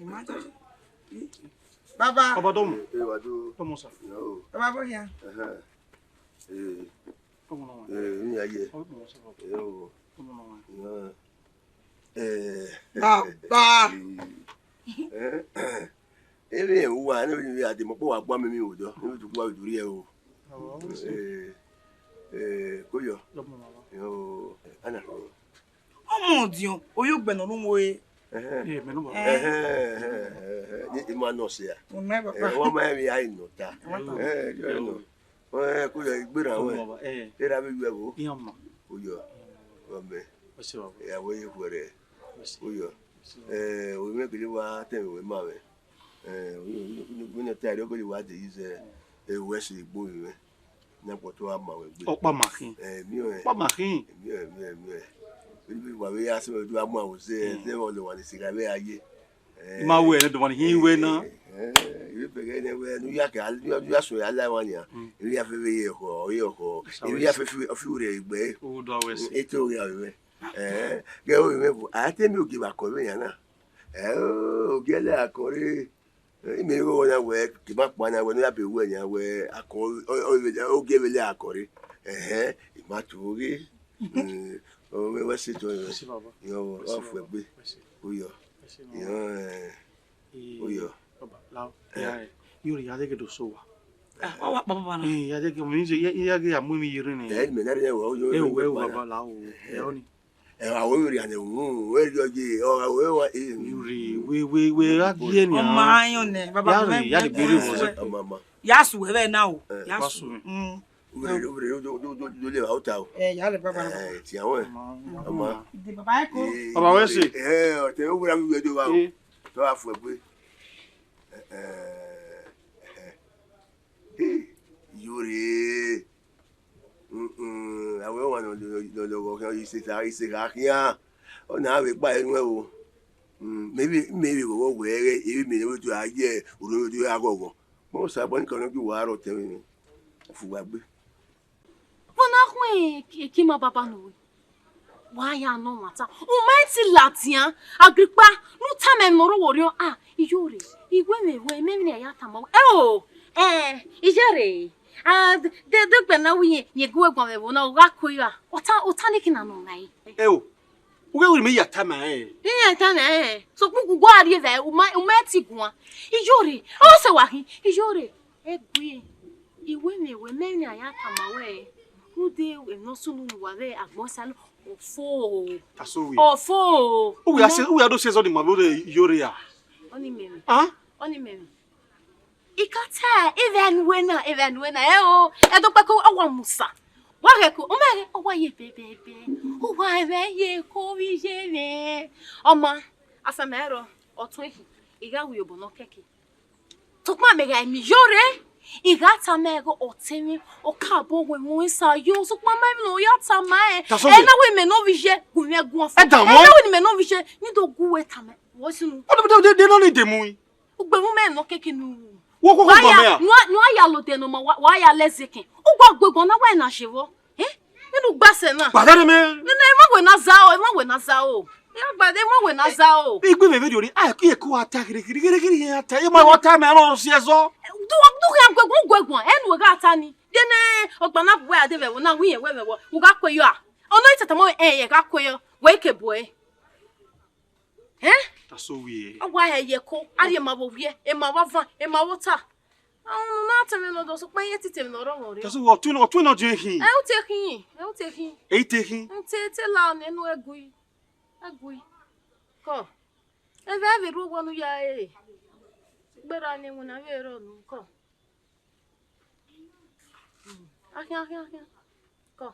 Baba. Baba domo. Wadu. Domo sa. Yo. Baba bo ya. Domo no wa. Ni aye. Domo sa. Yo. Domo no wa. Baba. Ere wa na bi ade mo po wa gba mi o do. Ni tu gba iduri e o. Koyo. Domo no wa. Yo. Ana. Omo dion, oyugbe no nu we. Me no ba. Ni ma no se ya. O na baba. Wọ́n máa ń rí àìnọ̀ta. Koyo igbera we. Domo ba. Era bi we bo. Iyan ma. uyo ome Merci baba. ya we kwere Merci. uyo we me kili wa te we ma we we ne ta ri ko li wa de ise we si igbo we na poto ama we gbe Opa makin. mi o Opa makin. mi wa we ya se oju amu awose se wo lo wa ni siga we aye Ma we ne do man hin we na. Ibi pege ne we nu ya ka ya so ya la wa ni a ibi ya fe we ye ho ibi ya fe fi ure igbe O do we si. eto ya we ge o me bu a te mi o ki ba ko we yan na o ge le akore mi ro na we ki ba pa na we no ya be we yan we akore o ge we le akore ma tu ri o me wa si to Merci baba. yo o fu egbe Merci. o yo Yo. Oyo. Baba, lao. Ya. Yuri ya de ke do so wa. Wa papa na. Ya de ke mi je ya ge ya mu mi yiri ni. me na re wo yo We baba lao. Ya oni. awo yori ane we ri oje o we wa Yuri we agie ni. O ma yo ne baba me. Ya de bere wo se. mama Ya su we na o. Ya Ba su. su. ure do le wa ta o Ya le baba na. ti awon mama De baba ko. Baba we se. o te o bura mi do wa o to wa fu egbe yori awo wa no lo kan ise ka kian o na we pa enu e o maybe go were ebi me no to aye oro do agogo mo sa bo nkan no ki wa ro te fu wa gbe Bona kwe ki ma baba no. Wa ya no mata. O menti latian agripa no tame noro worio ijore. Igwe me me ya tama. Ijore. De gbe na wi ye gwe gwa me bona wa koya. Ota ni kina no nai. O. Uge wuri me ya tama Iya ta na so kuku gwa ari ve o menti gwa. Ijore. O se wa hin. Ijore. Egwe. Iwe me ya tama we. Ude we no sunu wa ve agbonsalo ofo. Taso we. Ofo. O we do se so di ma bo de yori ya. Oni meme. Ah? Oni meme. Ikata even winner o. E do pe ko awa musa. Wa re ko o mere o wa ye bebe. O wa re ye ko wi je me. Oma asamero otun ehi. Iga wi obo no keke. Tokma me ga mi yore. Igata mego otemi okabo we mu isa yo so pa me no ya tama na we me no vije gunwe gun afo na we me no vije ni do guwe tama wo sinu de no ni de mu ugbe mu me no keke nu wo ko gba me a no aya lo de no ma wa ya lezikin ugbo gbegon na we na sewo nínú gbase na pa de me nínú e ma we na zao ya gba de ma we na zao igbe me video ni ki e ko ata kiri ata e ma wata me ro si eso du kan gbegun enu ga ata ni dene ogbana buwe ade we na wiye we wo ga koyo a ono itata mo ye ga koyo we ke boy taso we agwa ye ko ari ma bo wie e ma wa van e ma wota onu na teme no do so pe ye titemi no ro won re taso wo tu no je hin e o te hin e te hin te la nenu egui ko e ve ru wonu ya gbera ni wona we ro nu ko ahia ko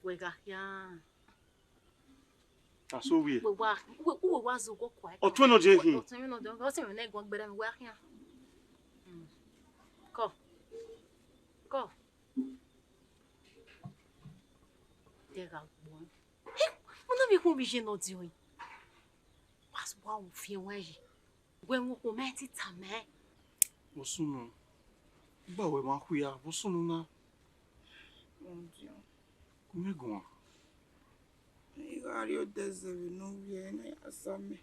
wega ya taso we we wa zo go kwa o tu no je hin o tu no do go se me na gbon gbera mi wa ahia ko dega gbon mo na mi kun bi je no di oyin was wa o fi won yi we mo ko meti tame mo sunu gba we ma ku ya mo sunu na ku me gun Igari o deserve no vie na asame.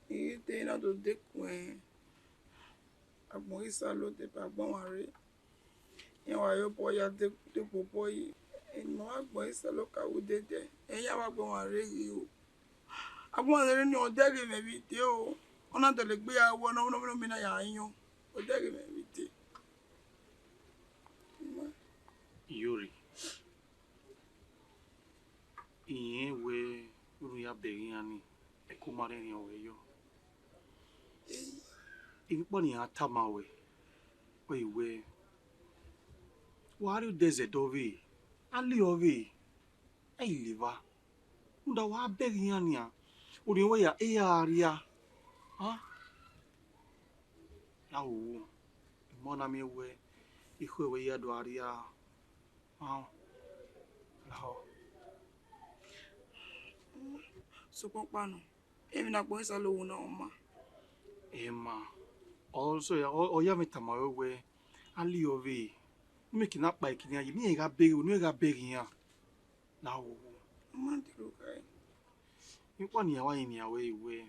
Ite na do de kun. Agbon isalo de agbon are. Yen wa yo boya de popo yi. En mo agbon isalo ka wo dede. En ya wa agbon are yi o. Agbon are ni o dege me bi te o. Ona de le gbe awo na no mi na ya yan. O dege me bi te. Yuri iye we uru ya be yan ni e ko mare ni o yo ibi po ni ata ma we we wa ri desert ovi ali ovi liva. Unda wa beriania. Uri we ya area. Ha? Lawo. Mona mi we. Ikwe we ya do area. Ha. Lawo. So pano. Emi na kpo isa lowo na oma. Emma. Also ya oya metama we ali ove. Make na pa ikini ayi mi ga beri, onu ga beri yan. Lawo. Man di lo kai. Nkwa ni awa ni awe iwe.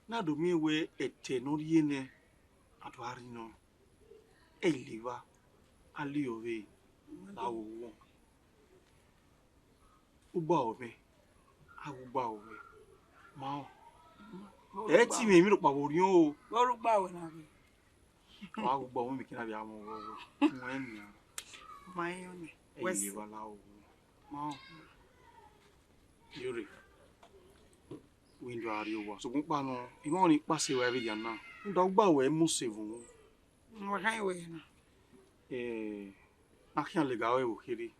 Na do mi we ete no rie ne adwari no. Eliva ali ove. Lawo. Uba ove. Agba ove. Ma. E ti mi ro pa wori o. Woru gba we na be. Wa gba o mi kina bi amo wo. Mo en ya. My own. Eliva lawo. Ma. Yuri. Window ari owa. So kunpa no, imo ni pase wa every na. Ndo gba we mu save wo. Wa kan we na. Akian le gawe wo kiri.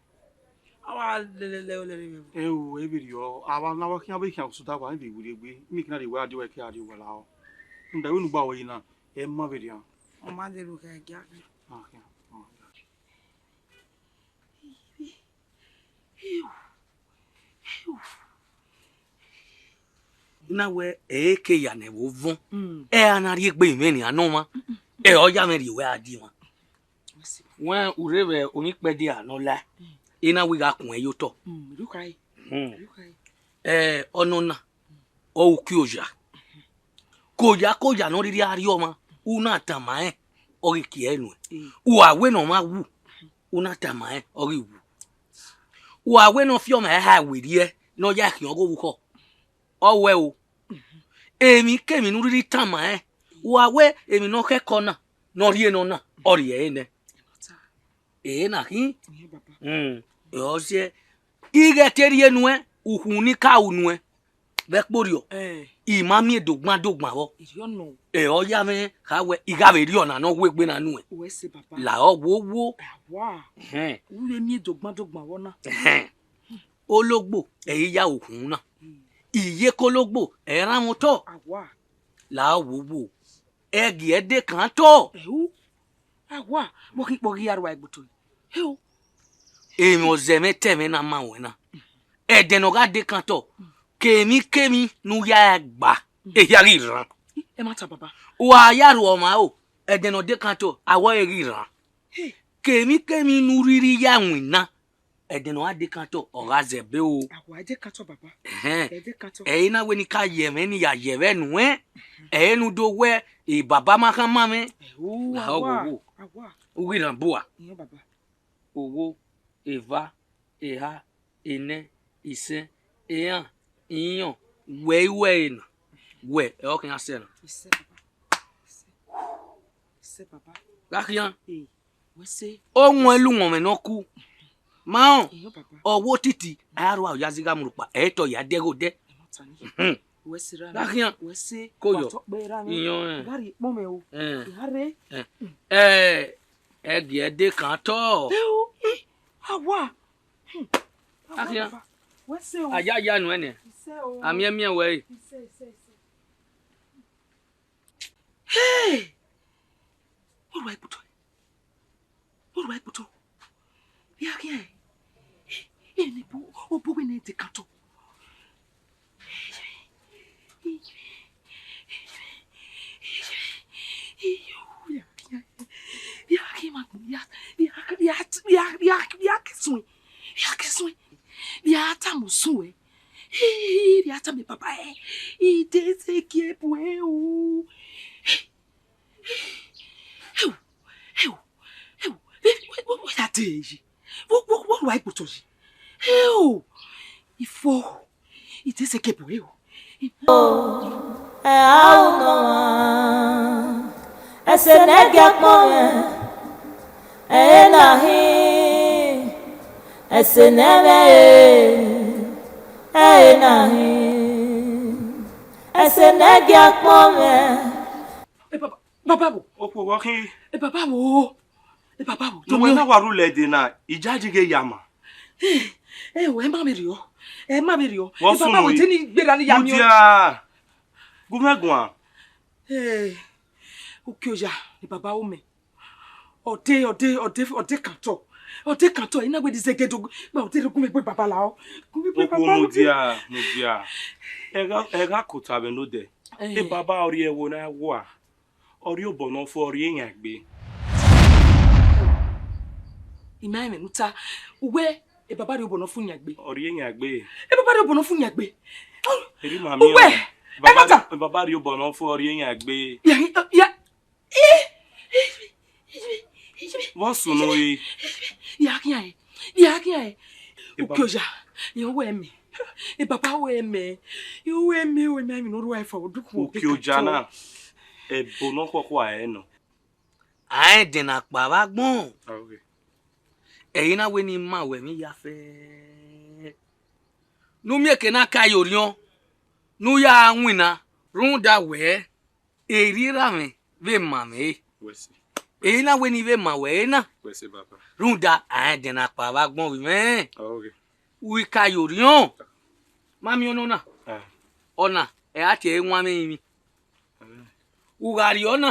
Awa le. O every yo, awa na wa kian be kian so da wa ndi wure gbe. Mi kina de wa de wa ki ari wo la o. Ndo we nu gba we na. E ma be dia. O ma de lo kai gya. Okay. Na we eke ya ne wo von anari egbe me ni anoma oya me ri we adi won wen urebe onipe di anola ina we ga kun yo to Rukai. onona o ki koja no riri ari oma una tama ori ki enu wa we no ma wu una tama ori wu wa we no fi o ma ha we ri no ya ki ogo wu ko owe o emi kemi nu riri tama wa we emi no ke kona no ri eno na ori ene na hi o se ige teri enu uhun ni ka unu be porio imami dogban wo o ya me ka we iga be ri ona no we gbe na nu we se papa la o wo wa ure ni dogban wo na ologbo ya ohun na iye kologbo eran mo to awa la wo egi ede kan to awa mo ki pogi arwa igbuto emi o zeme teme na ma wena ede no ga de kan to kemi nu ya gba ya ri ran e ma ta baba wa ya ru o ma o ede no de kan to awo ri ran kemi nu riri ya wina ede no ade kan to o ga zebe o awa de kan to baba de kan to na we ni ka ye me ni ya ye be nu nu do we baba ma kan ma me awa wi ran bua iyo baba owo eva eha ene ise eyan iyan we na we o kan ase na se baba lakian we se ohun elu won me no ku ma iyo baba owo titi aro ya ziga murupa to ya dego de we se ra lakian we se koyo iyan iyan gari mo me o ihare egi ede kan to awa lakian we se o aja ya nu ene se o ami we se hey what do I put ya ke ni bu o bu we ni de kanto ya ta musu ya ta mi papa ide se ki bu o what that is what do I put you ifo ide se ki bu o au no ese nege pome nahi ese neve nahi ese nege pome baba bo Opo wo kin baba bo no we na waru le de na ijaji ge yama ẹ má mi rí o. Ẹ má mi rí o. Wọ́n sùn Bàbá wo tí ní gbéra ní yami o. Mudia. Gumegwa. Òkè ọjà ni bàbá o me. Ọdẹ kàntọ̀. Ọdẹ kàntọ̀ iná gbé di zegedo. Gba ọdẹ ló gúnmi pé bàbá la o. Gúnmi pé bàbá o. Mudia. Ega kota be no de. E baba ori ewo na wa. Ori obono fo ori eyan gbe. Ima me muta. Uwe e baba ri obono fún yagbe. Ori eyan gbe. E baba ri obono fún yagbe. Eri mami. Uwe. Baba ri obono fo ori eyan gbe. Ya. Wọ́n sùn lórí. Ya kíá ẹ̀. Òkè ọjà, ìyàwó ẹ̀mí. Bàbá wo ẹ̀mí. Ìyàwó ẹ̀mí mi lórí ẹ̀fọ́ òdúkùn. Òkè ọjà náà, ẹ̀bùn náà kọ́kọ́ àẹ́ nà. Àẹ́ dènà pàrọ̀ gbọ́n. Ẹ̀yin náà wé ni máa wẹ̀ mí ya fẹ́. Númi èké náà ká yòó yan. Nú yá awìn náà, rúndà wẹ̀. Èrí rà mí, bẹ́ẹ̀ mà mí. Èyí náà wé ni bẹ́ẹ̀ mà wẹ̀ náà. Rúndà àẹ́ dènà pàrọ̀ gbọ́n wí mẹ́. Wí ká yòó yan. Mami ọ̀nà náà. Ọ̀nà ẹ̀ á tiẹ̀ wọ́n mi. Ugari ọ̀nà.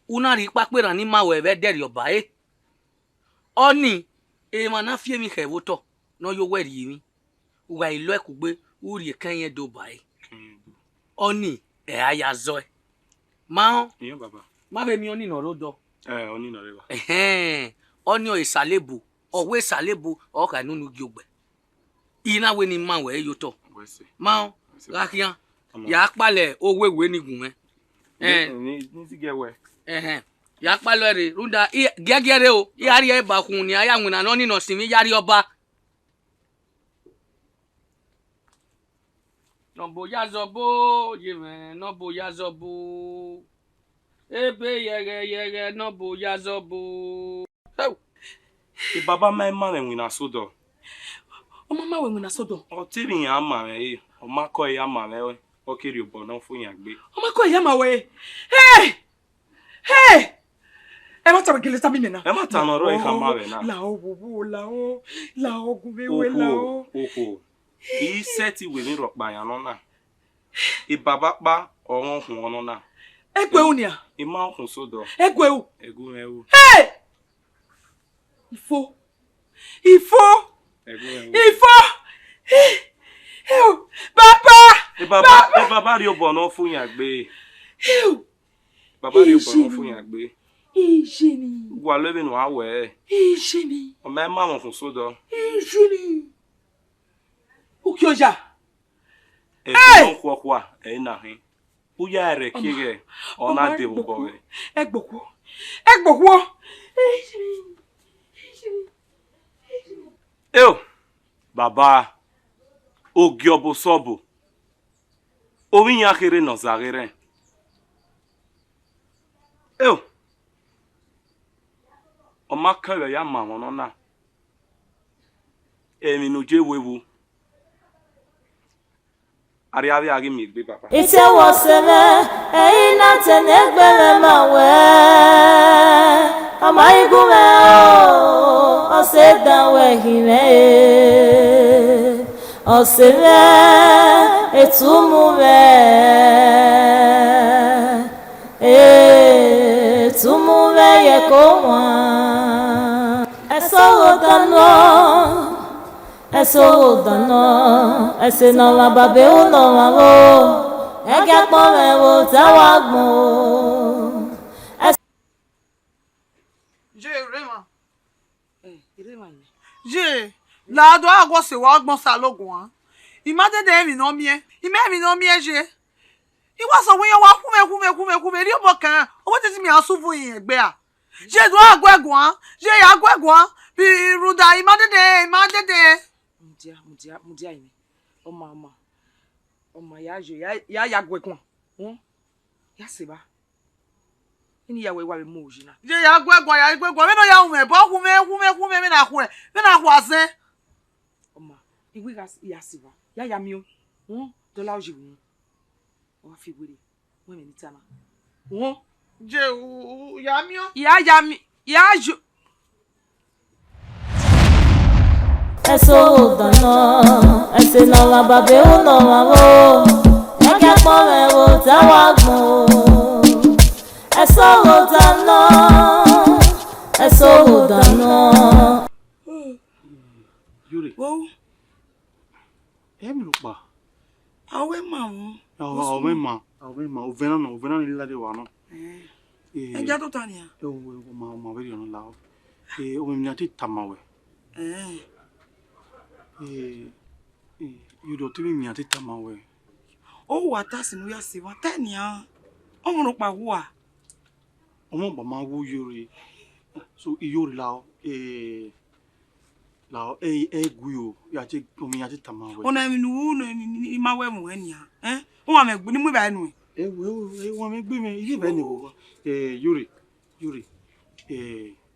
Una rí pápẹ́ràn ní máa wẹ̀ bẹ́ẹ̀ dẹ̀rì ọ̀bà ẹ̀. Ọ̀nì èèmọ̀ náà fi èmi kẹ̀wó tọ̀ náà yóò wẹ̀rì mi. Uga ìlú ẹ̀kú gbé wúri ẹ̀kẹ́ yẹn dò bá ẹ̀. Ọ̀nì ẹ̀ á ya zọ ẹ̀. Máa má bẹ mi ọ̀nì náà ló dọ̀. Ọ̀nì náà rẹ̀ wá. Ọ̀nì ọ̀ ìsàlẹ̀bù ọ̀wọ́ ìsàlẹ̀bù ọ̀kà nínú igi ògbẹ̀. Iná wé ni máa wẹ̀ ẹ́ yóò tọ̀. Máa rákíá yà á palẹ̀ owó ìwé nìgùn mẹ́. Ní ti gẹ̀wẹ̀. Ya kpalọ re runda gegere o yari e ba kun ni aya nwina no ni no simi yari oba no bo ya zobo yeme no bo ya zobo ebe yere no bo ya zobo E baba mai ma nwina sodo. O mama we nwina sodo. O tiri yan ma me o ma ko ya ma me o kiri obono fun yan gbe. O ma ko ya ma we. Hey! Ẹ má tàbí gẹlẹ́ sábì nìyẹn. Ẹ má tàn ọ̀rọ̀ ìka máa rẹ̀ náà. Làó bòbò làó gùnmẹ́wé làó. Oko. Iṣẹ́ ti wè ní rọ̀pá yàn lọ́nà. Ìbàbá pa ọ̀rọ̀ ọ̀hún ọ̀nà náà. Ẹgbẹ́ òun ni à. Ìmá ọ̀hún sódò. Ẹgbẹ́ òun. Ẹ̀gún ẹ̀wù. Ìfó. Ẹ̀gún ẹ̀wù. Bàbá. Bàbá rí ọbọ̀ náà fún yàn gbé. Bàbá rí ọbọ̀ náà fún yàn gbé. Ìṣẹ́ni. Wà lóbi nù àwẹ̀. Ìṣẹ́ni. Ọmọ ẹ má ọ̀hún sódò. Ìṣẹ́ni. Òkè ọjà. Ẹ̀gbọ́n kwọkwà ẹ̀yìn náà hìn. Ó yá rẹ̀ kí rẹ̀ ọ̀nà dé ògbọ̀ rẹ̀. Ẹgbọ̀kwọ́. Eo, bàbá, ogi ọbụ sọbụ. Omi ya kere nọzaghere. Eo, ọma kere ya ma wọn na. Emi nuje wewu. Ariari agi mi gbe baba. Ite woseme, na tenegbere mawe. Amaigume o, osedanwe hime. Oseme, etumume. Etumume yekowa. Esorodano. Esorodano. Esenoma babe unoma mo. Egakpome wo tawagmo. Je, la do agwo se wa gbon sa logun an. Imade de mi no mie. Ime mi no mie je. Iwa so wen wa kume ri obo kan. Owo te ti mi asu fun yin egbe a. Je do agwo egun an. Je ya agwo egun an. Bi ruda imade de. Mudia ime. Oma ya je ya agwo egun an. Ya se ba. Ini ya we wa mo ojina. Je ya agwo egun. Me no ya hu me bo kume me na hu e. Me na hu asen. Oma, iwi ya se ba. Ya mi o. Dola oji wu. O fi were. Mo me ni tana. Je ya mi o. Ya jo. eso dano ese no ma babe o no ma wo eke po me wo tawa gbon eso dano Yuri. Wow. Emi lupa. Awe mamu. Awe ma. Ovena ni lade wa no. Enja to tania. Ma veri no lao. O mi ati tamawe. You do to mi ati tamawe. O wa ta sinu ya se wa tania. O mo no pa wo a. O mo ba ma wo Yuri. So Yuri lao lao guyo ya ti o mi ati tamawe. Ona mi nu ni ma we mu ania. O wa me gbu ni mu ba nu. Wa me gbe me iye be ni wo. Yuri.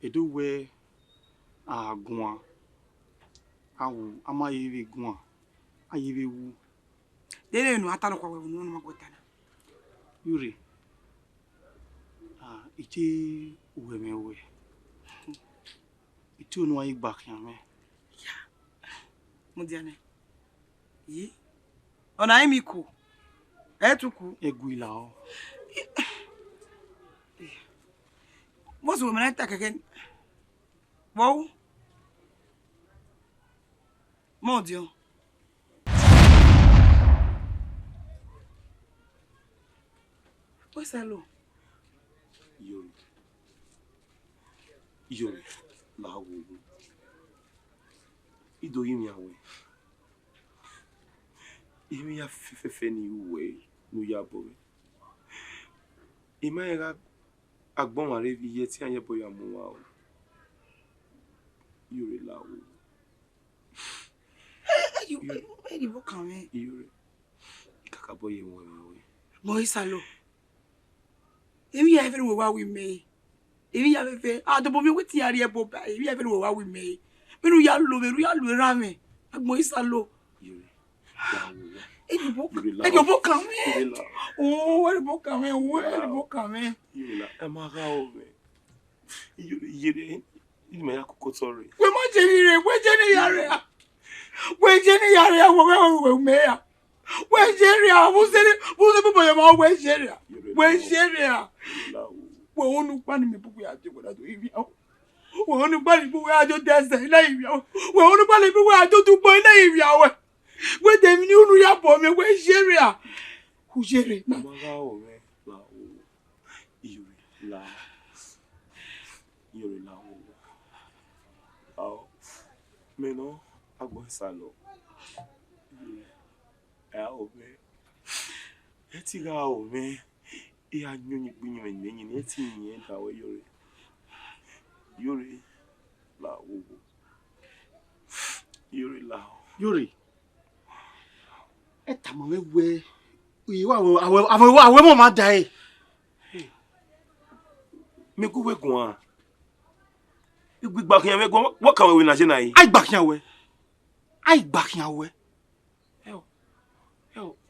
Edo we agun awu amayiwe gun ayiwe wu. Dele nu atalo kwa we nu ma gotana. Yuri. Iti uwe mewe. Iti onu ayi gbakyan me. Mudiane. Yi. Ona imi ku. Etuku. Egwila o. What's the woman attack again? Wow. Modio. What's hello? Yuri. La wo. Ido yimi awe. Imi ya fefe ni uwe nu ya bowe. Ima era agbon wa revi ye ti anye boya mu wa o. Yuri la wo. You di boka me. Yuri. Kaka boye mo we. Boy salo. Emi ya fe wo wa wi me. Emi ya fe to bo mi weti ari e bo ba. Emi ya fe wo wa wi me. Menu ya lo ra me. Agbon isalo. Yuri. La wo. Edi boka me. Oh, edi boka me. Edi boka me. Yuri la e ma ra o me. Yuri me ya koko sorry. We ma je ni re, we je ni yare. We je ni yare we me ya. We je ri a, bu se bo ya ma we je ri a. We je ri a. We onu pa ni me buku ya je goda to ibi a. We onu pa ni buku ya jo dese na ibi a. We onu pa ni buku ya jo tu po na ibi a we. We de mi ni unu ya po me we je ri a. Ku je ri. Ma ra o me. La o. Yuri la. Yuri la o. Oh. Me no agbon salo. O me. Eti ga o me. E a nyonyi gbinyi me nyi eti nyi da we Yuri. Yuri la o. Yuri la o. Yuri. Etamawe we. Awe mo ma dai. Me ku we gun a. Gbigba kan me gun. What kan we na je na yi? Ai gbakyan we.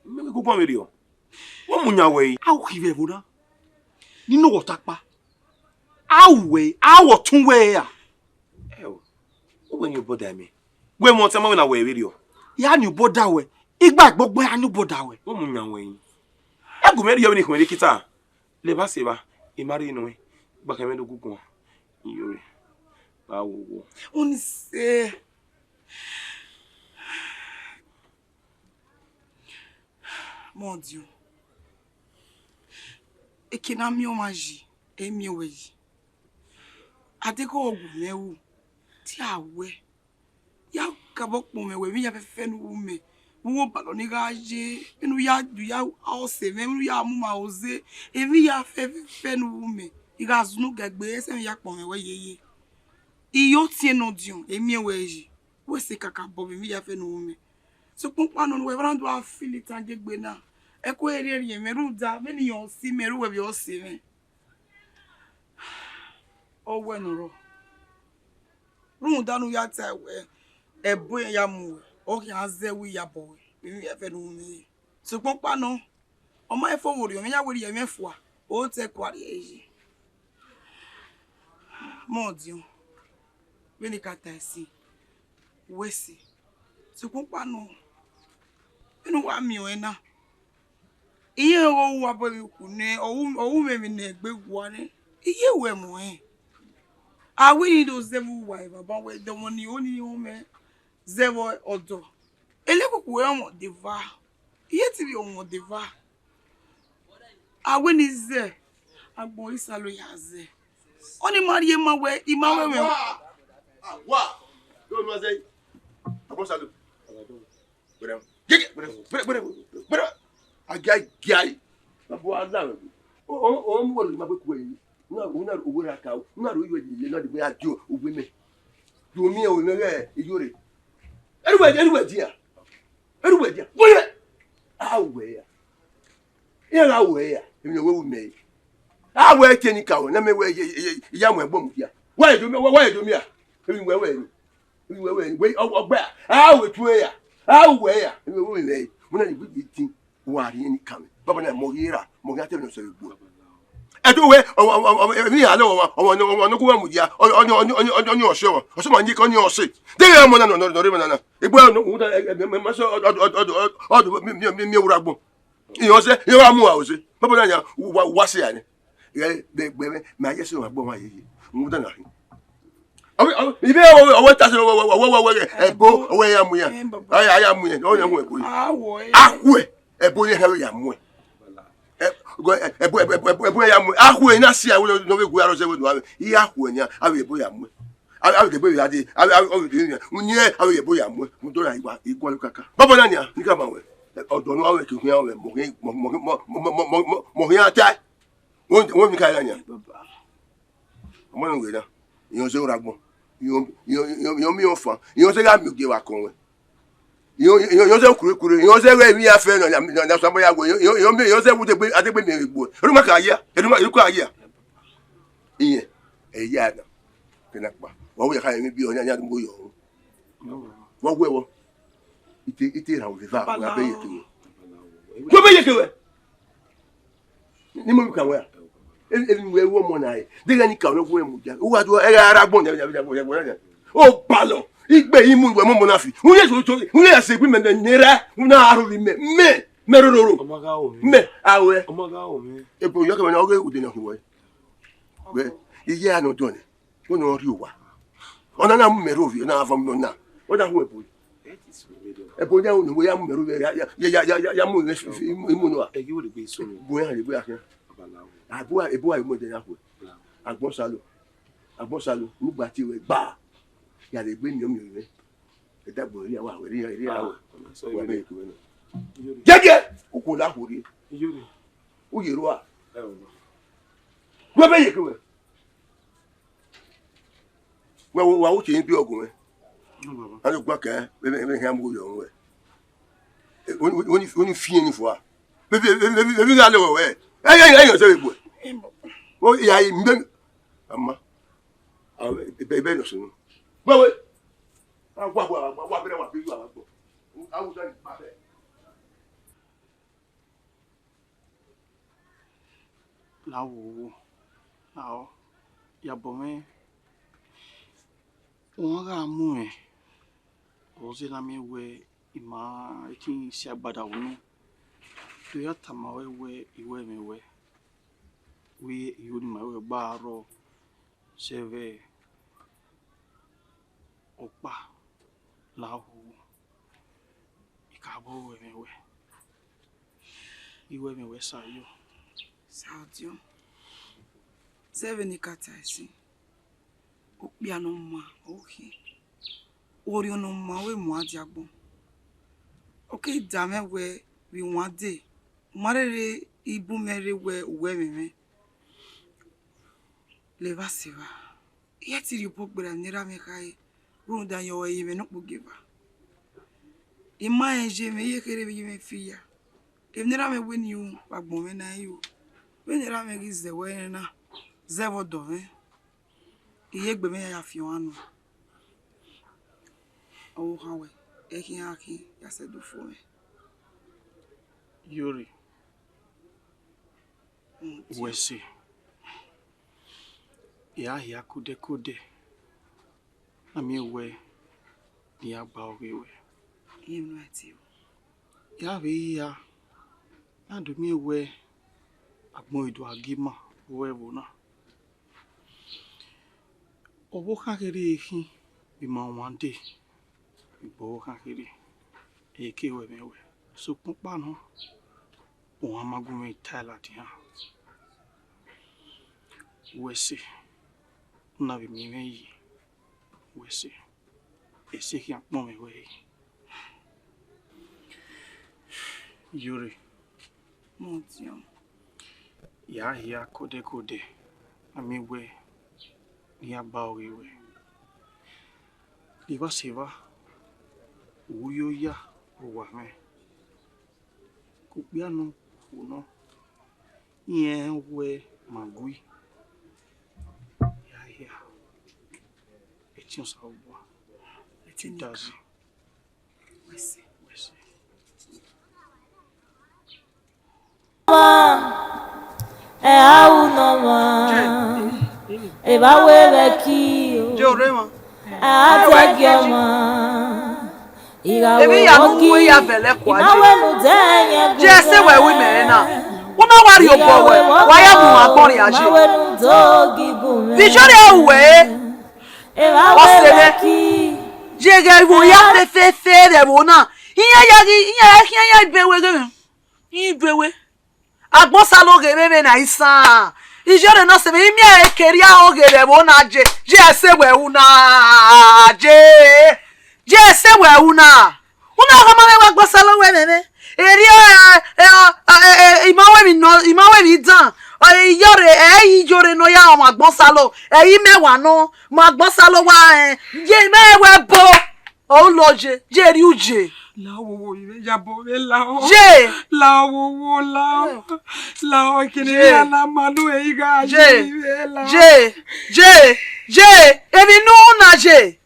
Me ku pon me ri o. Wo mu nya we. Awu hive bona. Nínú wotapa. Awo tun we ya. O we ni boda mi. We mo te ma we na we ri o. Ya ni boda we. Igba gbogbo ya ni boda we. Wo mu nya we. Egu me ri yo ni ko me kita. Le ba se ba. E mari nu we. Gba kan me do gugun. Yuri. Ba wo. Oni se. Mon Dieu. E que na mi o maji, e mi o yi. Ade ko ogun mewu. Ti awe. Ya kabo pon me we mi ya fe nu me. Wo ba lo ni ga je. Inu ya du ya o se me nu ya mu ma oze. E mi ya fe nu me. Iga zunu gagbe ese mi ya pon me we yeye. Iyo ti no dion, e mi we yi. We se kaka bo mi ya fe nu me. So pon pa no we brand wa feel it and gbe na. E ko ere ere meru da me ni yon si meru we bi o si me. O we no ro. Run danu ya ta we. E bo ya mu. O ya ze wi ya bo. Mi ya fe nu me. So pon pa no. O ma e fo wori o me ya wori ya me fo a. O te kwari eji. Mon Dieu. Veni kata si. wesi sukwa no inu wa mi o na iye o wa bo mi ku ne o me mi na egbe gwa ni iye we mo we need those zevu wa baba we the money only o me zevo odo elekuku we omo deva iye ti bi omo deva we ni ze agbon isalo ya ze oni mari e mawe imawe we wa do no say agbon salo bere agai babo ala o mo lo ma pe ku e una owura ka una ro yo le no de boya jo ogbe me do mi e o mere iyore everywhere dia boye awe ya ira we ya emi we me awe teni ka o na me we ya mo egbo mu dia wa do mi a emi we ogba awe tu ya awe ya emi we me mo na ni bi tin wa ri ni kam baba na mo yira mo ga te no so egbo edowe mi ha lo won no ku wa mu dia oni ose won ose ma nyi ko ni ose de ya mo na no re na egbo no wu da me so odo mi wura gbon iyo se yo wa mu wa ose baba na nya wa se ya ni gbe ma je so wa gbon wa yeye mu da na ibe o ta se ebo o ya mu ya ya mu ya o ya mu ebo akwe ebo ni ha ya mu ebo ya mu akwe na si awo no be gu aro se we do iya akwe ni awe ebo ya mu awe ke be ya de awe de unye awe ebo ya mu mu do ra igwa kaka baba na ni ka ma we odo no awe ke hu ya we mo ya ta won mi ka ya nya mo no we na iyo se ora gbon yo mi ofa yo se ga mi ge wa kon we yo se kure yo se we mi afe no na so boya go yo se wute pe ate pe mi egbo ru ma ka ya ru ko aya iye eya na pina pa wo we ka mi bi o nya mo yo wo we wo ite ra o ve va na be yekewe ko be yekewe ni mo ka we we wo mo na e de ga ni ka no fun emu ja o wa do e ara gbon o palo igbe imu we mo na fi unye so unye se bi me nira una aru bi me rororo me awe ebo yo ka me na oge ude na huwe we iye anu do ni ko no ri wa ona na mu meru vi na afam no na o da hu ebo ja unu we ya mu meru ya mu imu no a e yo le gbe so bo ya le bo ya kan ebo mo de na hu agbon salo nígbà tí we gba ya le gbe ni o mi re e dagbo ri awa we ri awa wa be ku na gege o ko la hori iyore o yero a we be yeku we wa o ti bi ogun we ani gba ka be ha mu yo we oni fi ni fo a be ga le we yo se gbo o ya mbe ama be no so gbawe agwa bere wa bi wa gbo awuso ni pa be lawo now ya bome won ga mu e o se na mi we ima kin si agbada wonu to ya tamawe we iwe mi we yoni ma we gba ro seve opa lawo ikabo iwe mi we sayo Saudio. Seven kataisi. Okpia no ma ohi. Ori no ma we mo adiagbo. Okay, dame we one day. Marere ibu mere we me. Leva siva. Yeti ripo gbera nira me kai. Runda yo e me no bugiva. Ima eje me ye kere bi me fiya. If nira me win you, bagbo me na you. When you make is the way na zevo do iye gbe me ya fi wanu o hawe ekin aki ya se do fo me yori wesi ya kude na mi we ni agba ogewe. Inu ati o. Ya be ya. Na do mi we agbon ido agima we wona. Owo kan kere ehin bi ma one day. Ibo kan kere. Eke we mewe. So pupa no. O amagun me tala dia. Wese. Na bi mi meyi. Wese. Ese ki apon me we. Yuri. Mon Dieu. Ya kode. Ami we. Ni agba ogewe. Liva seva. Uyo ya. Uwa me. Kupiano. Uno. Yen we magui. Ya. Etion sa uwa. Etion dazi. Wese. Au noma. E ba we veki. Jo rema. Ategioma. Ebi ya no we ya vele kwa je. Imawe nu denye. Je se we we me na. Una wari obo we. Wa ya mu agbon ya je. Imawe nu dogi bume. Visioria we. E ba we veki. Je ge wo ya fe de wo na. Iya ibewe ge. Ibewe. Agbon salo ge bebe na isan. Ijore no se me imi e keri a oge de wo na je. Je se we una. Je se we una. Una ga ma me wa gbo salo we bebe. Eri imawe mi dan. Ijore no ya o ma gbon salo. Eyi mewa no ma gbon salo wa je mewe bo. O loje. Je ri uje. Lawo ibe jabo be lawo. Je. Lawo lawo kini ala manu e iga Je. Ebi nu na je.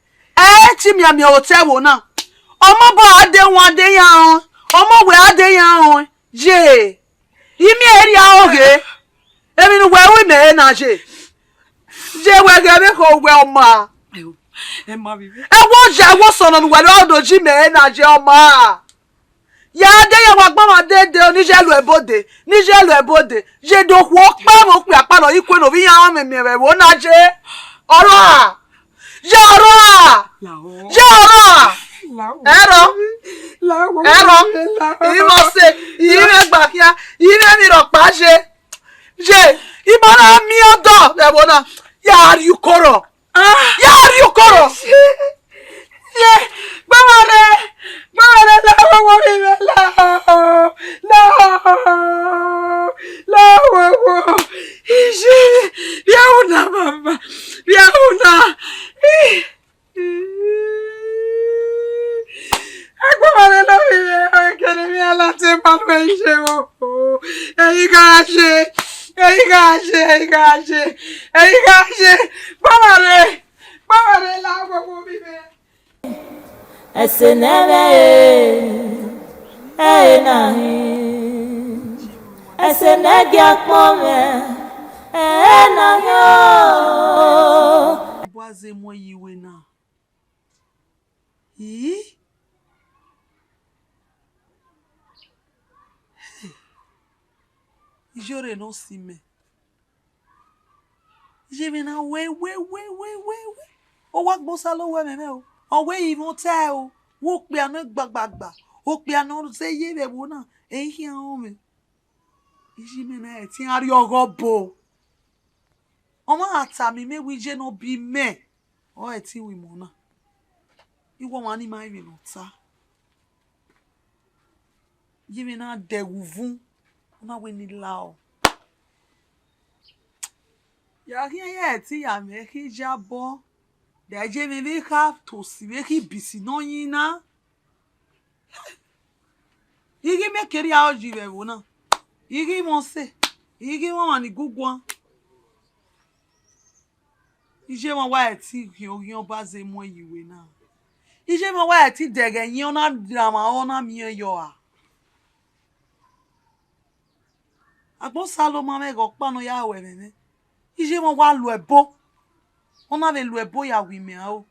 Ti mi hotel wo na. Omo bo ade won ade yan. Omo we ade yan. Je. Imi eri a oge. Ebi nu we me na je. Je we ge be ko we oma. e ma bibe. E wo sono nu we lo do ji me na je oma. Ya ade yan wa gbon ma de ni je lu ebode. Je do wo pa mo pe apalo ikwe no bi yan me me wo na je. Oro a. Je oro a. Lawo. Je oro a. Lawo. Ero. Imo se, ire gba kia, ire mi ro pa se. Je, imara mi odo, le bona. Ya ri ukoro. Ye, gbamare lawo wo bibe lawo. Ije, biauna mama. Biauna. Agbamare lo bibe, kene mi ala te palwe ije o. Eyi ga ṣe. Gbamare lawo wo bibe. Esenere nahi. Esenegi akpome nahi o. Boaze mo yiwe na. Ijore no si me. Je me na we. O wa gbo salo we me o. O we even tell o. Wo pe ana gbagbagba. O pe ana se ye be wo na. Ehin an me. Iji me na ti ari ogobo. O ma ata mi me wi je no bi me. O ti wi mo na. Iwo wa ni ma wi no ta. Je me na de wuvun. Ona we ni lao. Ya ye ti ya me ki jabo. De je me be ka to si be ki bisi no yin na. Igi me keri a oji be wo na. Igi mo se. Igi won wa ni gugwan. Ije mo wa ti yan ba ze mo yiwe na. Ije mo wa ti dege yin ona drama ona mi yo a. Agbo salo ma me go pa no ya we me. Ije mo wa lu ebo. Ona be lu ebo ya wi me a o.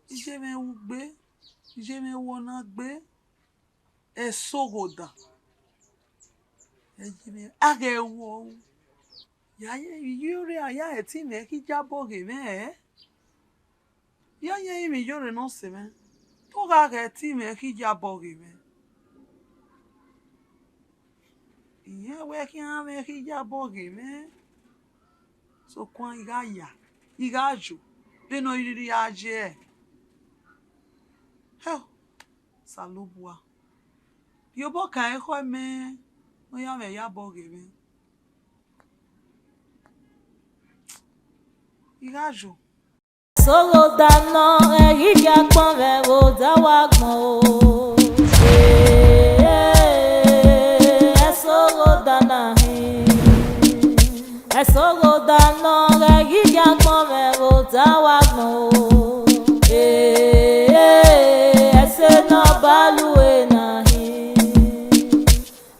ije me ugbe, ije me wona gbe. E sogoda. Ije me age wo. Ya yore aya eti me ki jabo ge me. Ya ye mi yore no se me. To ga eti me ki jabo ge me. Iye we ki ha me ki jabo ge me. So kwa iga ya, iga jo. De no iri aje. Hell, salubwa. Yo bo ka e ko me. O ya me ya bo ge me. Iga jo. Solo dano e ya pon ve o da wa gbon o. Solo dana he. E solo dano e ya pon ve o da wa gbon o. Se no balu e na he.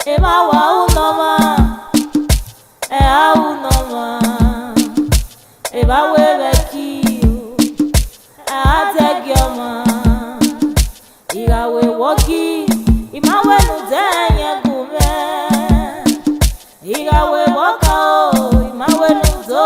E ma wa u no ma. E a u no ma. E ba we be ki. Irawe woki imawe nudenye gume irawe woka o imawe nudo